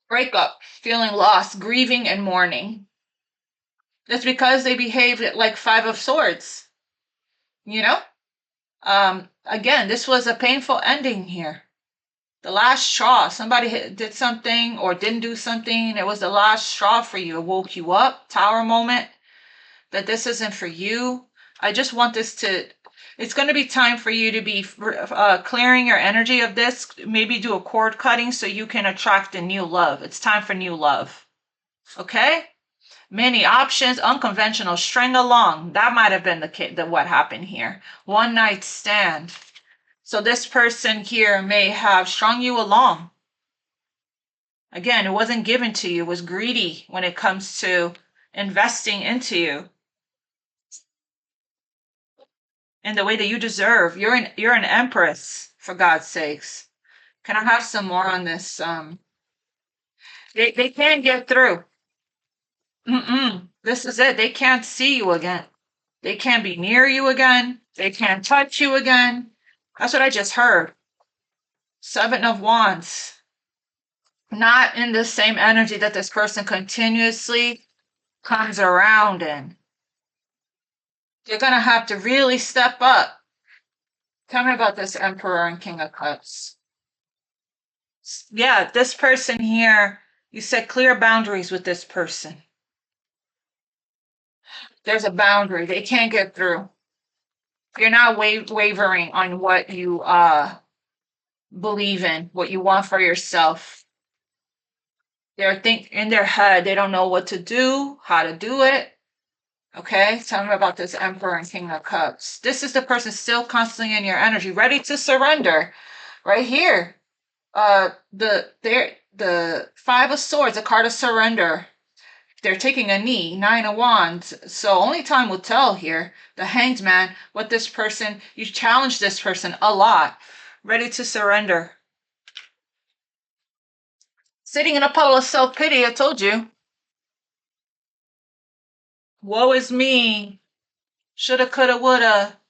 Breakup, feeling lost, grieving and mourning. It's because they behaved like Five of Swords, you know? Again, this was a painful ending here. The last straw. Somebody did something or didn't do something. It was the last straw for you. It woke you up. Tower moment. That this isn't for you. I just want this to, it's going to be time for you to be clearing your energy of this. Maybe do a cord cutting so you can attract a new love. It's time for new love. Okay? Many options, unconventional, string along. That might have been the what happened here. One night stand. So this person here may have strung you along. Again, it wasn't given to you. It was greedy when it comes to investing into you in the way that you deserve. You're an empress, for God's sakes. Can I have some more on this? They can't get through. This is it. They can't see you again. They can't be near you again. They can't touch you again. That's what I just heard. Seven of Wands. Not in the same energy that this person continuously comes around in. You're going to have to really step up. Tell me about this Emperor and King of Cups. Yeah, this person here, you set clear boundaries with this person. There's a boundary. They can't get through. You're not wavering on what you believe in, what you want for yourself. They're in their head, they don't know what to do, how to do it. Okay, tell me about this Emperor and King of Cups. This is the person still constantly in your energy, ready to surrender. Right here. The Five of Swords, a card of surrender. They're taking a knee, Nine of Wands. So only time will tell here. The Hanged Man, what this person, you challenge this person a lot. Ready to surrender. Sitting in a puddle of self-pity, I told you. Woe is me. Shoulda, coulda, woulda.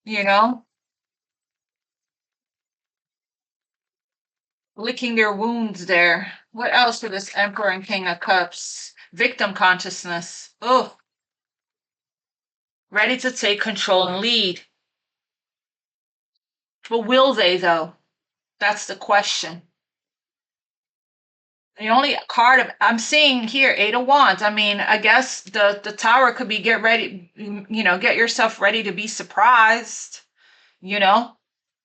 You know? Licking their wounds there. What else for this Emperor and King of Cups? Victim consciousness. Oh. Ready to take control and lead. But will they, though? That's the question. The only card I'm seeing here, Eight of Wands. I mean, I guess the Tower could be get ready, get yourself ready to be surprised, you know,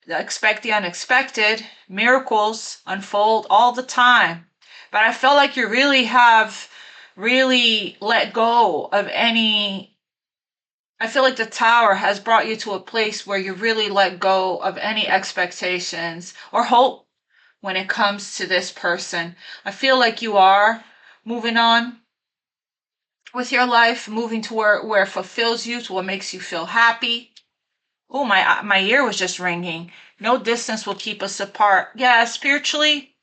expect the unexpected. Miracles unfold all the time. But I feel like you really let go of any. I feel like the Tower has brought you to a place where you really let go of any expectations or hope when it comes to this person. I feel like you are moving on with your life, moving to where it fulfills you, to what makes you feel happy. Oh, my ear was just ringing. No distance will keep us apart. Yeah, spiritually,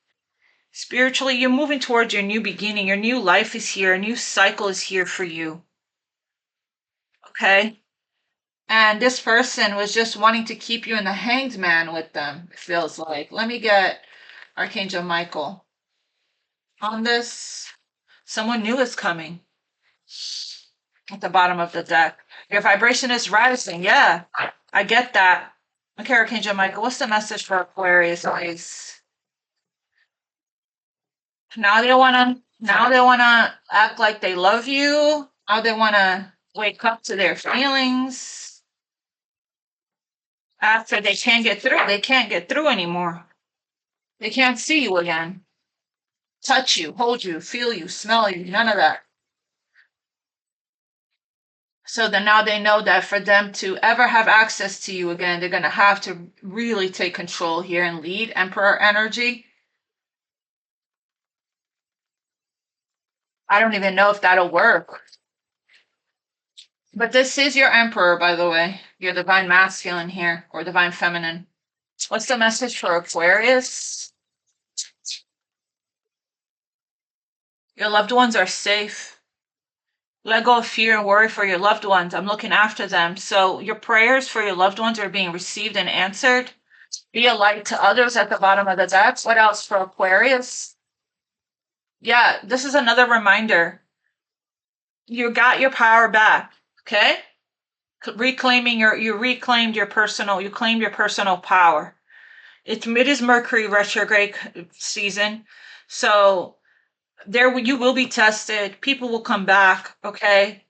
you're moving towards your new beginning. Your new life is here. A new cycle is here for you. Okay? And this person was just wanting to keep you in the Hanged Man with them, it feels like. Let me get Archangel Michael on this. Someone new is coming at the bottom of the deck. Your vibration is rising. Yeah, I get that. Okay, Archangel Michael, what's the message for Aquarius, please? Now they wanna act like they love you. Now they wanna wake up to their feelings. After they can't get through anymore. They can't see you again. Touch you, hold you, feel you, smell you, none of that. So then now they know that for them to ever have access to you again, they're going to have to really take control here and lead. Emperor energy. I don't even know if that'll work. But this is your Emperor, by the way. Your divine masculine here, or divine feminine. What's the message for Aquarius? Your loved ones are safe. Let go of fear and worry for your loved ones. I'm looking after them. So your prayers for your loved ones are being received and answered. Be a light to others at the bottom of the deck. What else for Aquarius? Yeah, this is another reminder You got your power back. Okay? Reclaiming you reclaimed your personal, you claimed your personal power. It is Mercury retrograde season. So there you will be tested. People will come back, okay?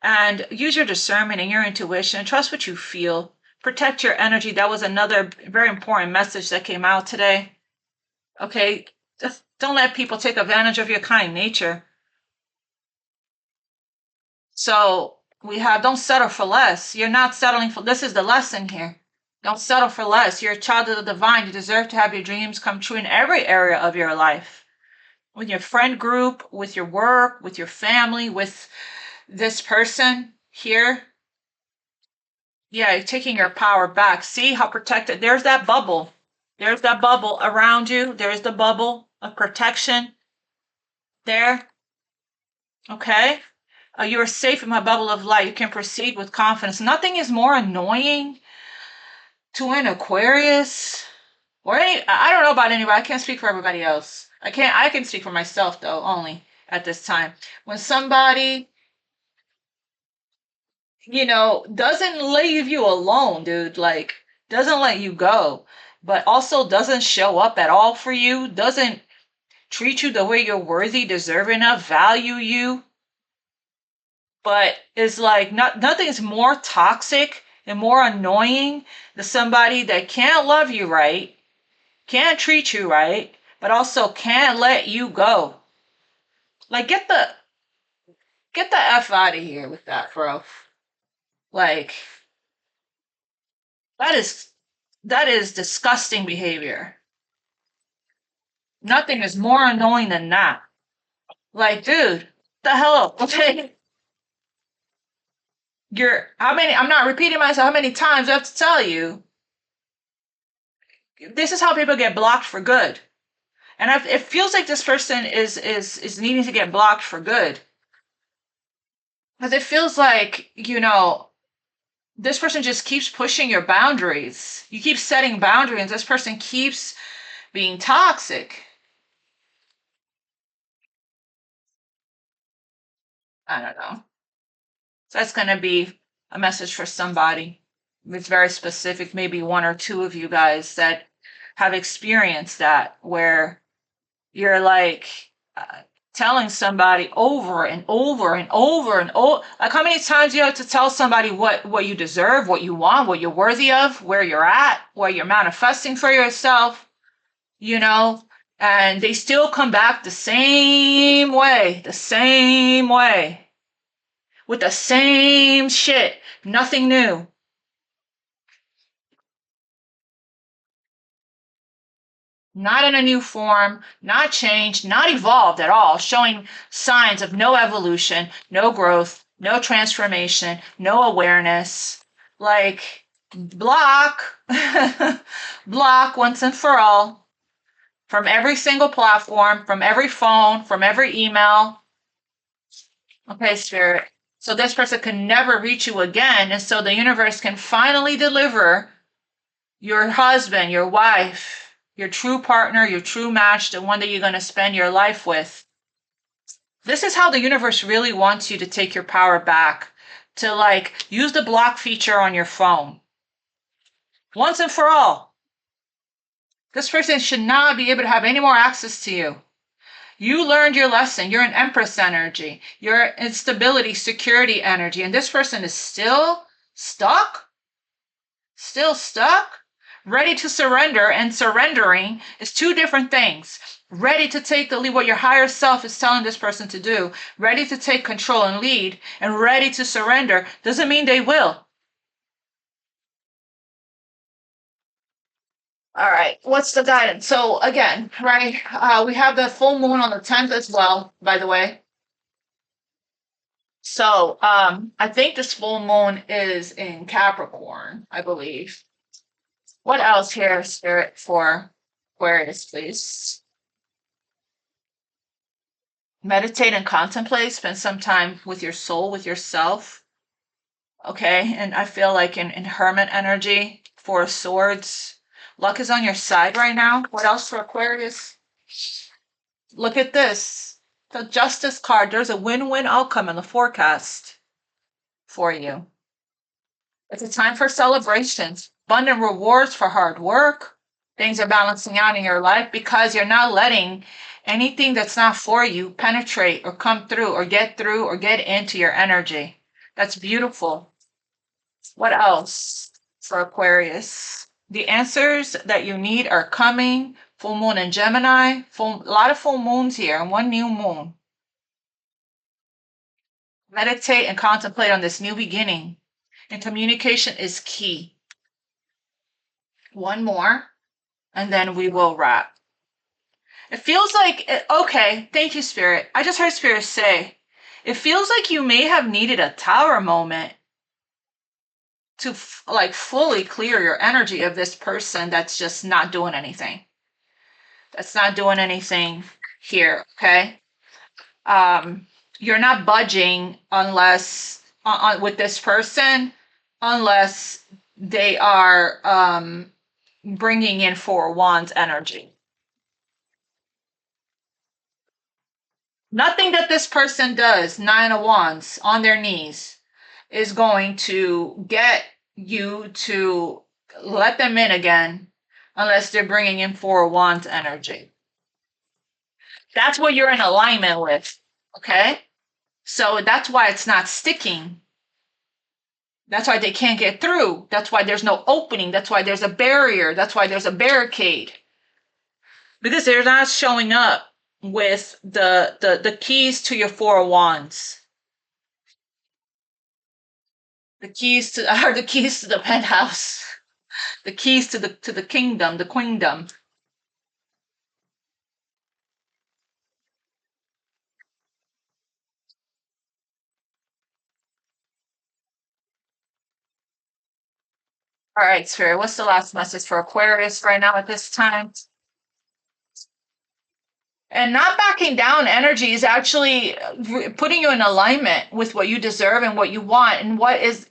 And use your discernment and your intuition. Trust what you feel. Protect your energy. That was another very important message that came out today. Okay? Just don't let people take advantage of your kind nature. So we have don't settle for less. You're not settling for this is the lesson here. Don't settle for less. You're a child of the divine. You deserve to have your dreams come true in every area of your life. With your friend group, with your work, with your family, with this person here. Yeah, you're taking your power back. See how protected. There's that bubble. There's that bubble around you. There's the bubble of protection there. Okay? You are safe in my bubble of light. You can proceed with confidence. Nothing is more annoying to an Aquarius or any, I don't know about anybody. I can't speak for everybody else. I can speak for myself though, only at this time. When somebody, doesn't leave you alone, dude, like doesn't let you go, but also doesn't show up at all for you, doesn't treat you the way you're worthy, deserving of, value you, but is like nothing's more toxic and more annoying than somebody that can't love you right, can't treat you right, but also can't let you go. Like get the F out of here with that, bro. Like that is that is disgusting behavior. Nothing is more annoying than that. Like, dude, the hell? Okay. How many, I'm not repeating myself, how many times I have to tell you, this is how people get blocked for good. And it feels like this person is needing to get blocked for good. Because it feels like, this person just keeps pushing your boundaries. You keep setting boundaries, and this person keeps being toxic. I don't know. So that's going to be a message for somebody. It's very specific, maybe one or two of you guys that have experienced that, where you're like telling somebody over and over and over and over. Like, how many times do you have to tell somebody what you deserve, what you want, what you're worthy of, where you're at, where you're manifesting for yourself, and they still come back the same way, with the same shit, nothing new. Not in a new form, not changed, not evolved at all, showing signs of no evolution, no growth, no transformation, no awareness. Like, block, block once and for all from every single platform, from every phone, from every email. Okay, Spirit. So this person can never reach you again. And so the universe can finally deliver your husband, your wife, your true partner, your true match, the one that you're going to spend your life with. This is how the universe really wants you to take your power back, to use the block feature on your phone. Once and for all. This person should not be able to have any more access to you. You learned your lesson. You're an Empress energy. You're instability, security energy. And this person is still stuck? Still stuck? Ready to surrender, and surrendering is two different things. Ready to take the lead, what your higher self is telling this person to do, ready to take control and lead, and ready to surrender doesn't mean they will. All right, what's the guidance? So again, right, we have the full moon on the 10th as well, by the way. So I think this full moon is in Capricorn, I believe. What else here, Spirit, for Aquarius, please? Meditate and contemplate. Spend some time with your soul, with yourself. Okay, and I feel like in Hermit energy, Four of Swords. Luck is on your side right now. What else for Aquarius? Look at this. The Justice card, there's a win-win outcome in the forecast for you. It's a time for celebrations, abundant rewards for hard work. Things are balancing out in your life because you're not letting anything that's not for you penetrate or come through or get into your energy. That's beautiful. What else for Aquarius? The answers that you need are coming. Full moon in Gemini. A lot of full moons here and one new moon. Meditate and contemplate on this new beginning. And communication is key. One more, and then we will wrap. It feels like, okay, thank you, Spirit. I just heard Spirit say, it feels like you may have needed a tower moment to like fully clear your energy of this person that's just not doing anything. That's not doing anything here, okay? You're not budging unless with this person unless they are bringing in Four of Wands energy. Nothing that this person does, Nine of Wands, on their knees, is going to get you to let them in again unless they're bringing in Four of Wands energy. That's what you're in alignment with, okay? So that's why it's not sticking. That's why they can't get through. That's why there's no opening. That's why there's a barrier. That's why there's a barricade. Because they're not showing up with the keys to your Four of Wands. The keys to are the keys to the penthouse. The keys to the kingdom, the queendom. All right, Spirit, what's the last message for Aquarius right now at this time? And not backing down energy is actually putting you in alignment with what you deserve and what you want. And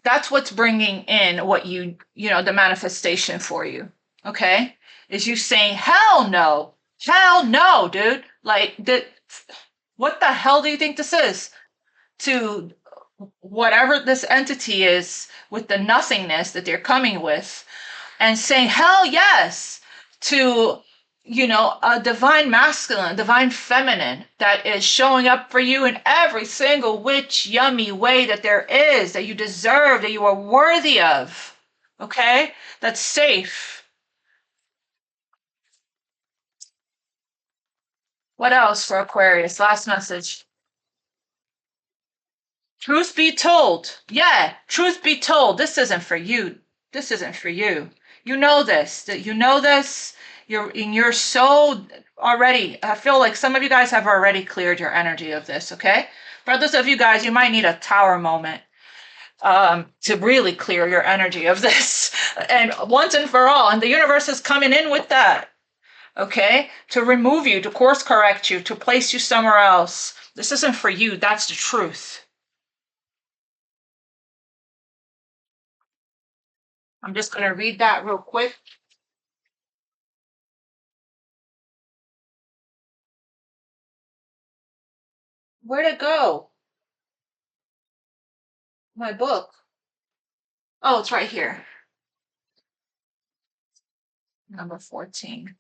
that's what's bringing in what the manifestation for you. Okay. Is you saying, hell no, dude. Like, what the hell do you think this is? To whatever this entity is with the nothingness that they're coming with and saying, hell yes, to a divine masculine, divine feminine that is showing up for you in every single which yummy way that there is, that you deserve, that you are worthy of. Okay? That's safe. What else for Aquarius? Last message. Truth be told. Yeah, truth be told. This isn't for you. This isn't for you. You know this. That you know this. You're so already, I feel like some of you guys have already cleared your energy of this, okay? For others of you guys, you might need a tower moment to really clear your energy of this. And once and for all, and the universe is coming in with that, okay? To remove you, to course correct you, to place you somewhere else. This isn't for you. That's the truth. I'm just going to read that real quick. Where'd it go? My book. Oh, it's right here. Number 14.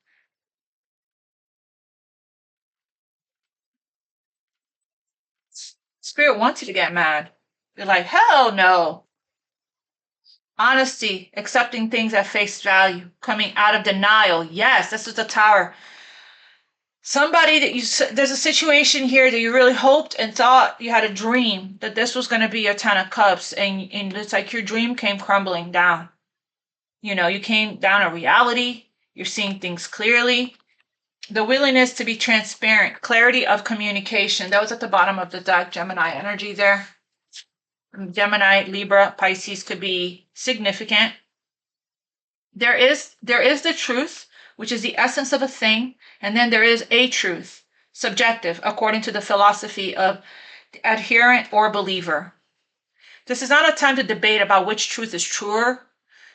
Spirit wants you to get mad. You're like, hell no. Honesty, accepting things at face value, coming out of denial. Yes, this is the tower. Somebody there's a situation here that you really hoped and thought you had a dream that this was going to be your Ten of Cups, and it's like your dream came crumbling down. You came down to reality. You're seeing things clearly. The willingness to be transparent, clarity of communication. That was at the bottom of the deck, Gemini energy there. Gemini, Libra, Pisces could be significant. There is the truth, which is the essence of a thing, and then there is a truth, subjective, according to the philosophy of adherent or believer. This is not a time to debate about which truth is truer.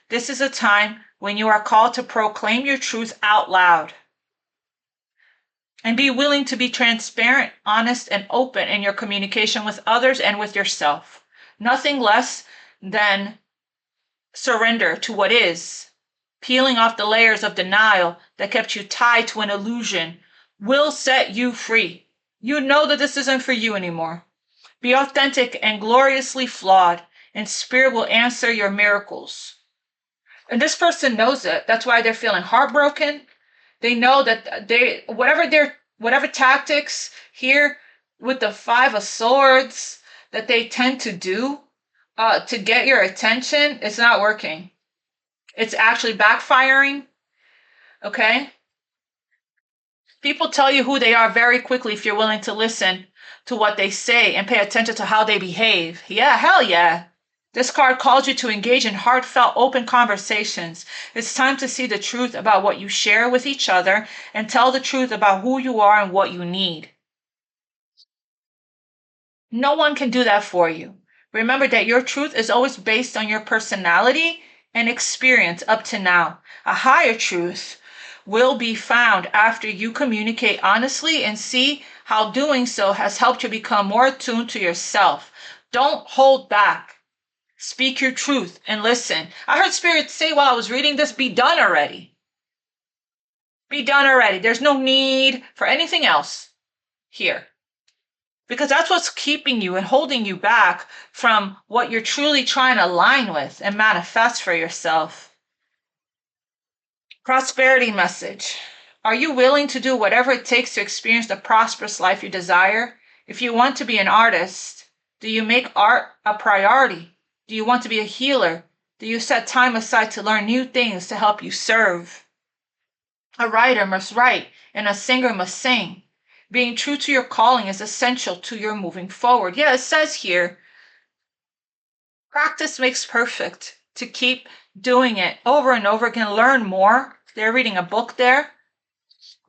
This is a time when you are called to proclaim your truth out loud. And be willing to be transparent, honest, and open in your communication with others and with yourself. Nothing less than surrender to what is. Peeling off the layers of denial that kept you tied to an illusion will set you free. You know that this isn't for you anymore. Be authentic and gloriously flawed, and spirit will answer your miracles. And this person knows it. That's why they're feeling heartbroken. They know that whatever tactics here with the Five of Swords that they tend to do to get your attention, it's not working. It's actually backfiring. Okay? People tell you who they are very quickly if you're willing to listen to what they say and pay attention to how they behave. Yeah, hell yeah. This card calls you to engage in heartfelt, open conversations. It's time to see the truth about what you share with each other and tell the truth about who you are and what you need. No one can do that for you. Remember that your truth is always based on your personality and experience up to now. A higher truth will be found after you communicate honestly and see how doing so has helped you become more attuned to yourself. Don't hold back. Speak your truth and listen. I heard Spirit say while I was reading this, be done already. Be done already. There's no need for anything else here. Because that's what's keeping you and holding you back from what you're truly trying to align with and manifest for yourself. Prosperity message. Are you willing to do whatever it takes to experience the prosperous life you desire? If you want to be an artist, do you make art a priority? Do you want to be a healer? Do you set time aside to learn new things to help you serve? A writer must write and a singer must sing. Being true to your calling is essential to your moving forward. Yeah, it says here, practice makes perfect. To keep doing it over and over again, learn more. They're reading a book there.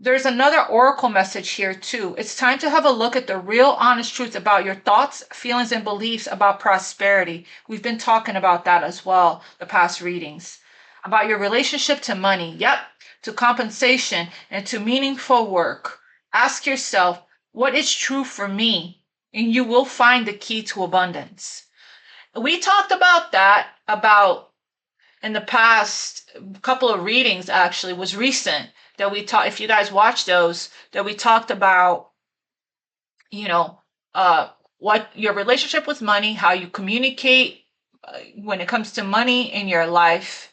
There's another oracle message here too. It's time to have a look at the real honest truth about your thoughts, feelings, and beliefs about prosperity. We've been talking about that as well, the past readings. About your relationship to money, yep, to compensation, and to meaningful work. Ask yourself, what is true for me? And you will find the key to abundance. We talked about that in the past couple of readings, actually, was recent, that we talked, if you guys watch those, that we talked about, what your relationship with money, how you communicate when it comes to money in your life.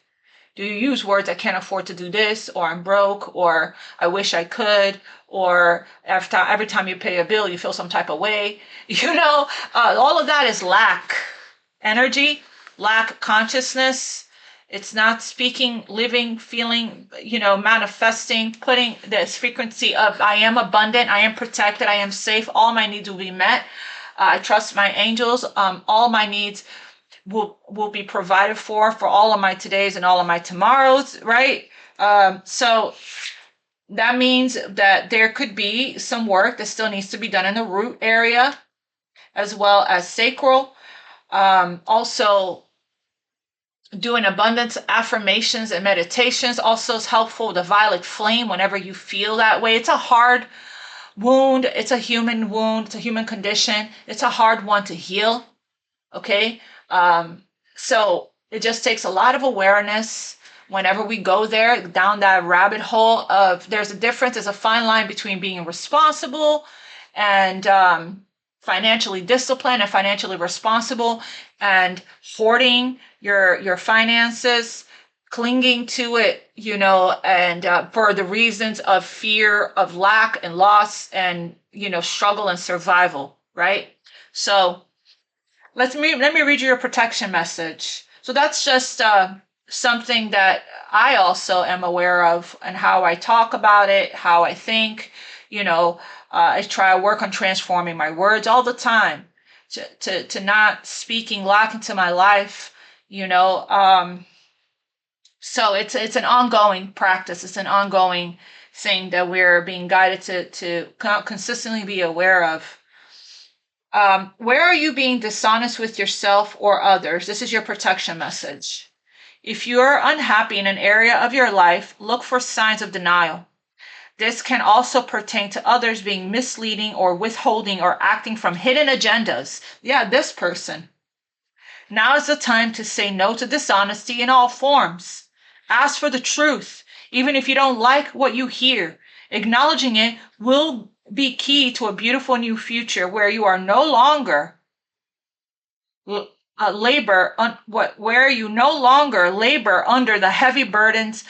Do you use words, I can't afford to do this, or I'm broke, or I wish I could, or every time you pay a bill, you feel some type of way? All of that is lack energy, lack consciousness. It's not speaking, living, feeling, manifesting, putting this frequency of I am abundant, I am protected, I am safe, all my needs will be met. I trust my angels. All my needs will be provided for all of my todays and all of my tomorrows, right? So that means that there could be some work that still needs to be done in the root area as well as sacral. Also, doing abundance affirmations and meditations also is helpful. The violet flame, whenever you feel that way, it's a hard wound. It's a human wound. It's a human condition. It's a hard one to heal. Okay. So it just takes a lot of awareness whenever we go there, down that rabbit hole of, there's a difference, there's a fine line between being responsible and financially disciplined and financially responsible, and hoarding your finances, clinging to it, and for the reasons of fear of lack and loss and, struggle and survival, right? So let me read you your protection message. So that's just something that I also am aware of, and how I talk about it, how I think, I try to work on transforming my words all the time to not speaking lack into my life, so it's an ongoing practice. It's an ongoing thing that we're being guided to consistently be aware of. Where are you being dishonest with yourself or others? This is your protection message. If you're unhappy in an area of your life, look for signs of denial. This can also pertain to others being misleading or withholding or acting from hidden agendas. Yeah, this person. Now is the time to say no to dishonesty in all forms. Ask for the truth, even if you don't like what you hear. Acknowledging it will be key to a beautiful new future where you are no longer where you no longer labor under the heavy burdens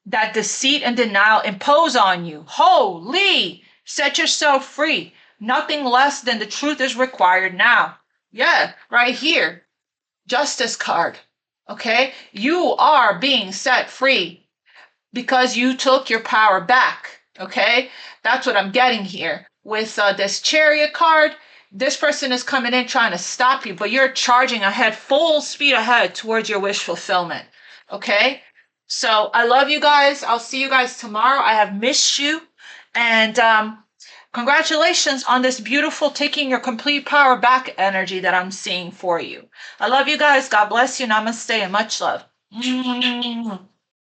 that deceit and denial impose on you. Holy! Set yourself free. Nothing less than the truth is required now. Yeah, right here. Justice card. Okay? You are being set free because you took your power back. Okay? That's what I'm getting here. With this Chariot card, this person is coming in trying to stop you, but you're charging ahead, full speed ahead towards your wish fulfillment. Okay? So I love you guys. I'll see you guys tomorrow. I have missed you. And congratulations on this beautiful taking your complete power back energy that I'm seeing for you. I love you guys. God bless you. Namaste and much love.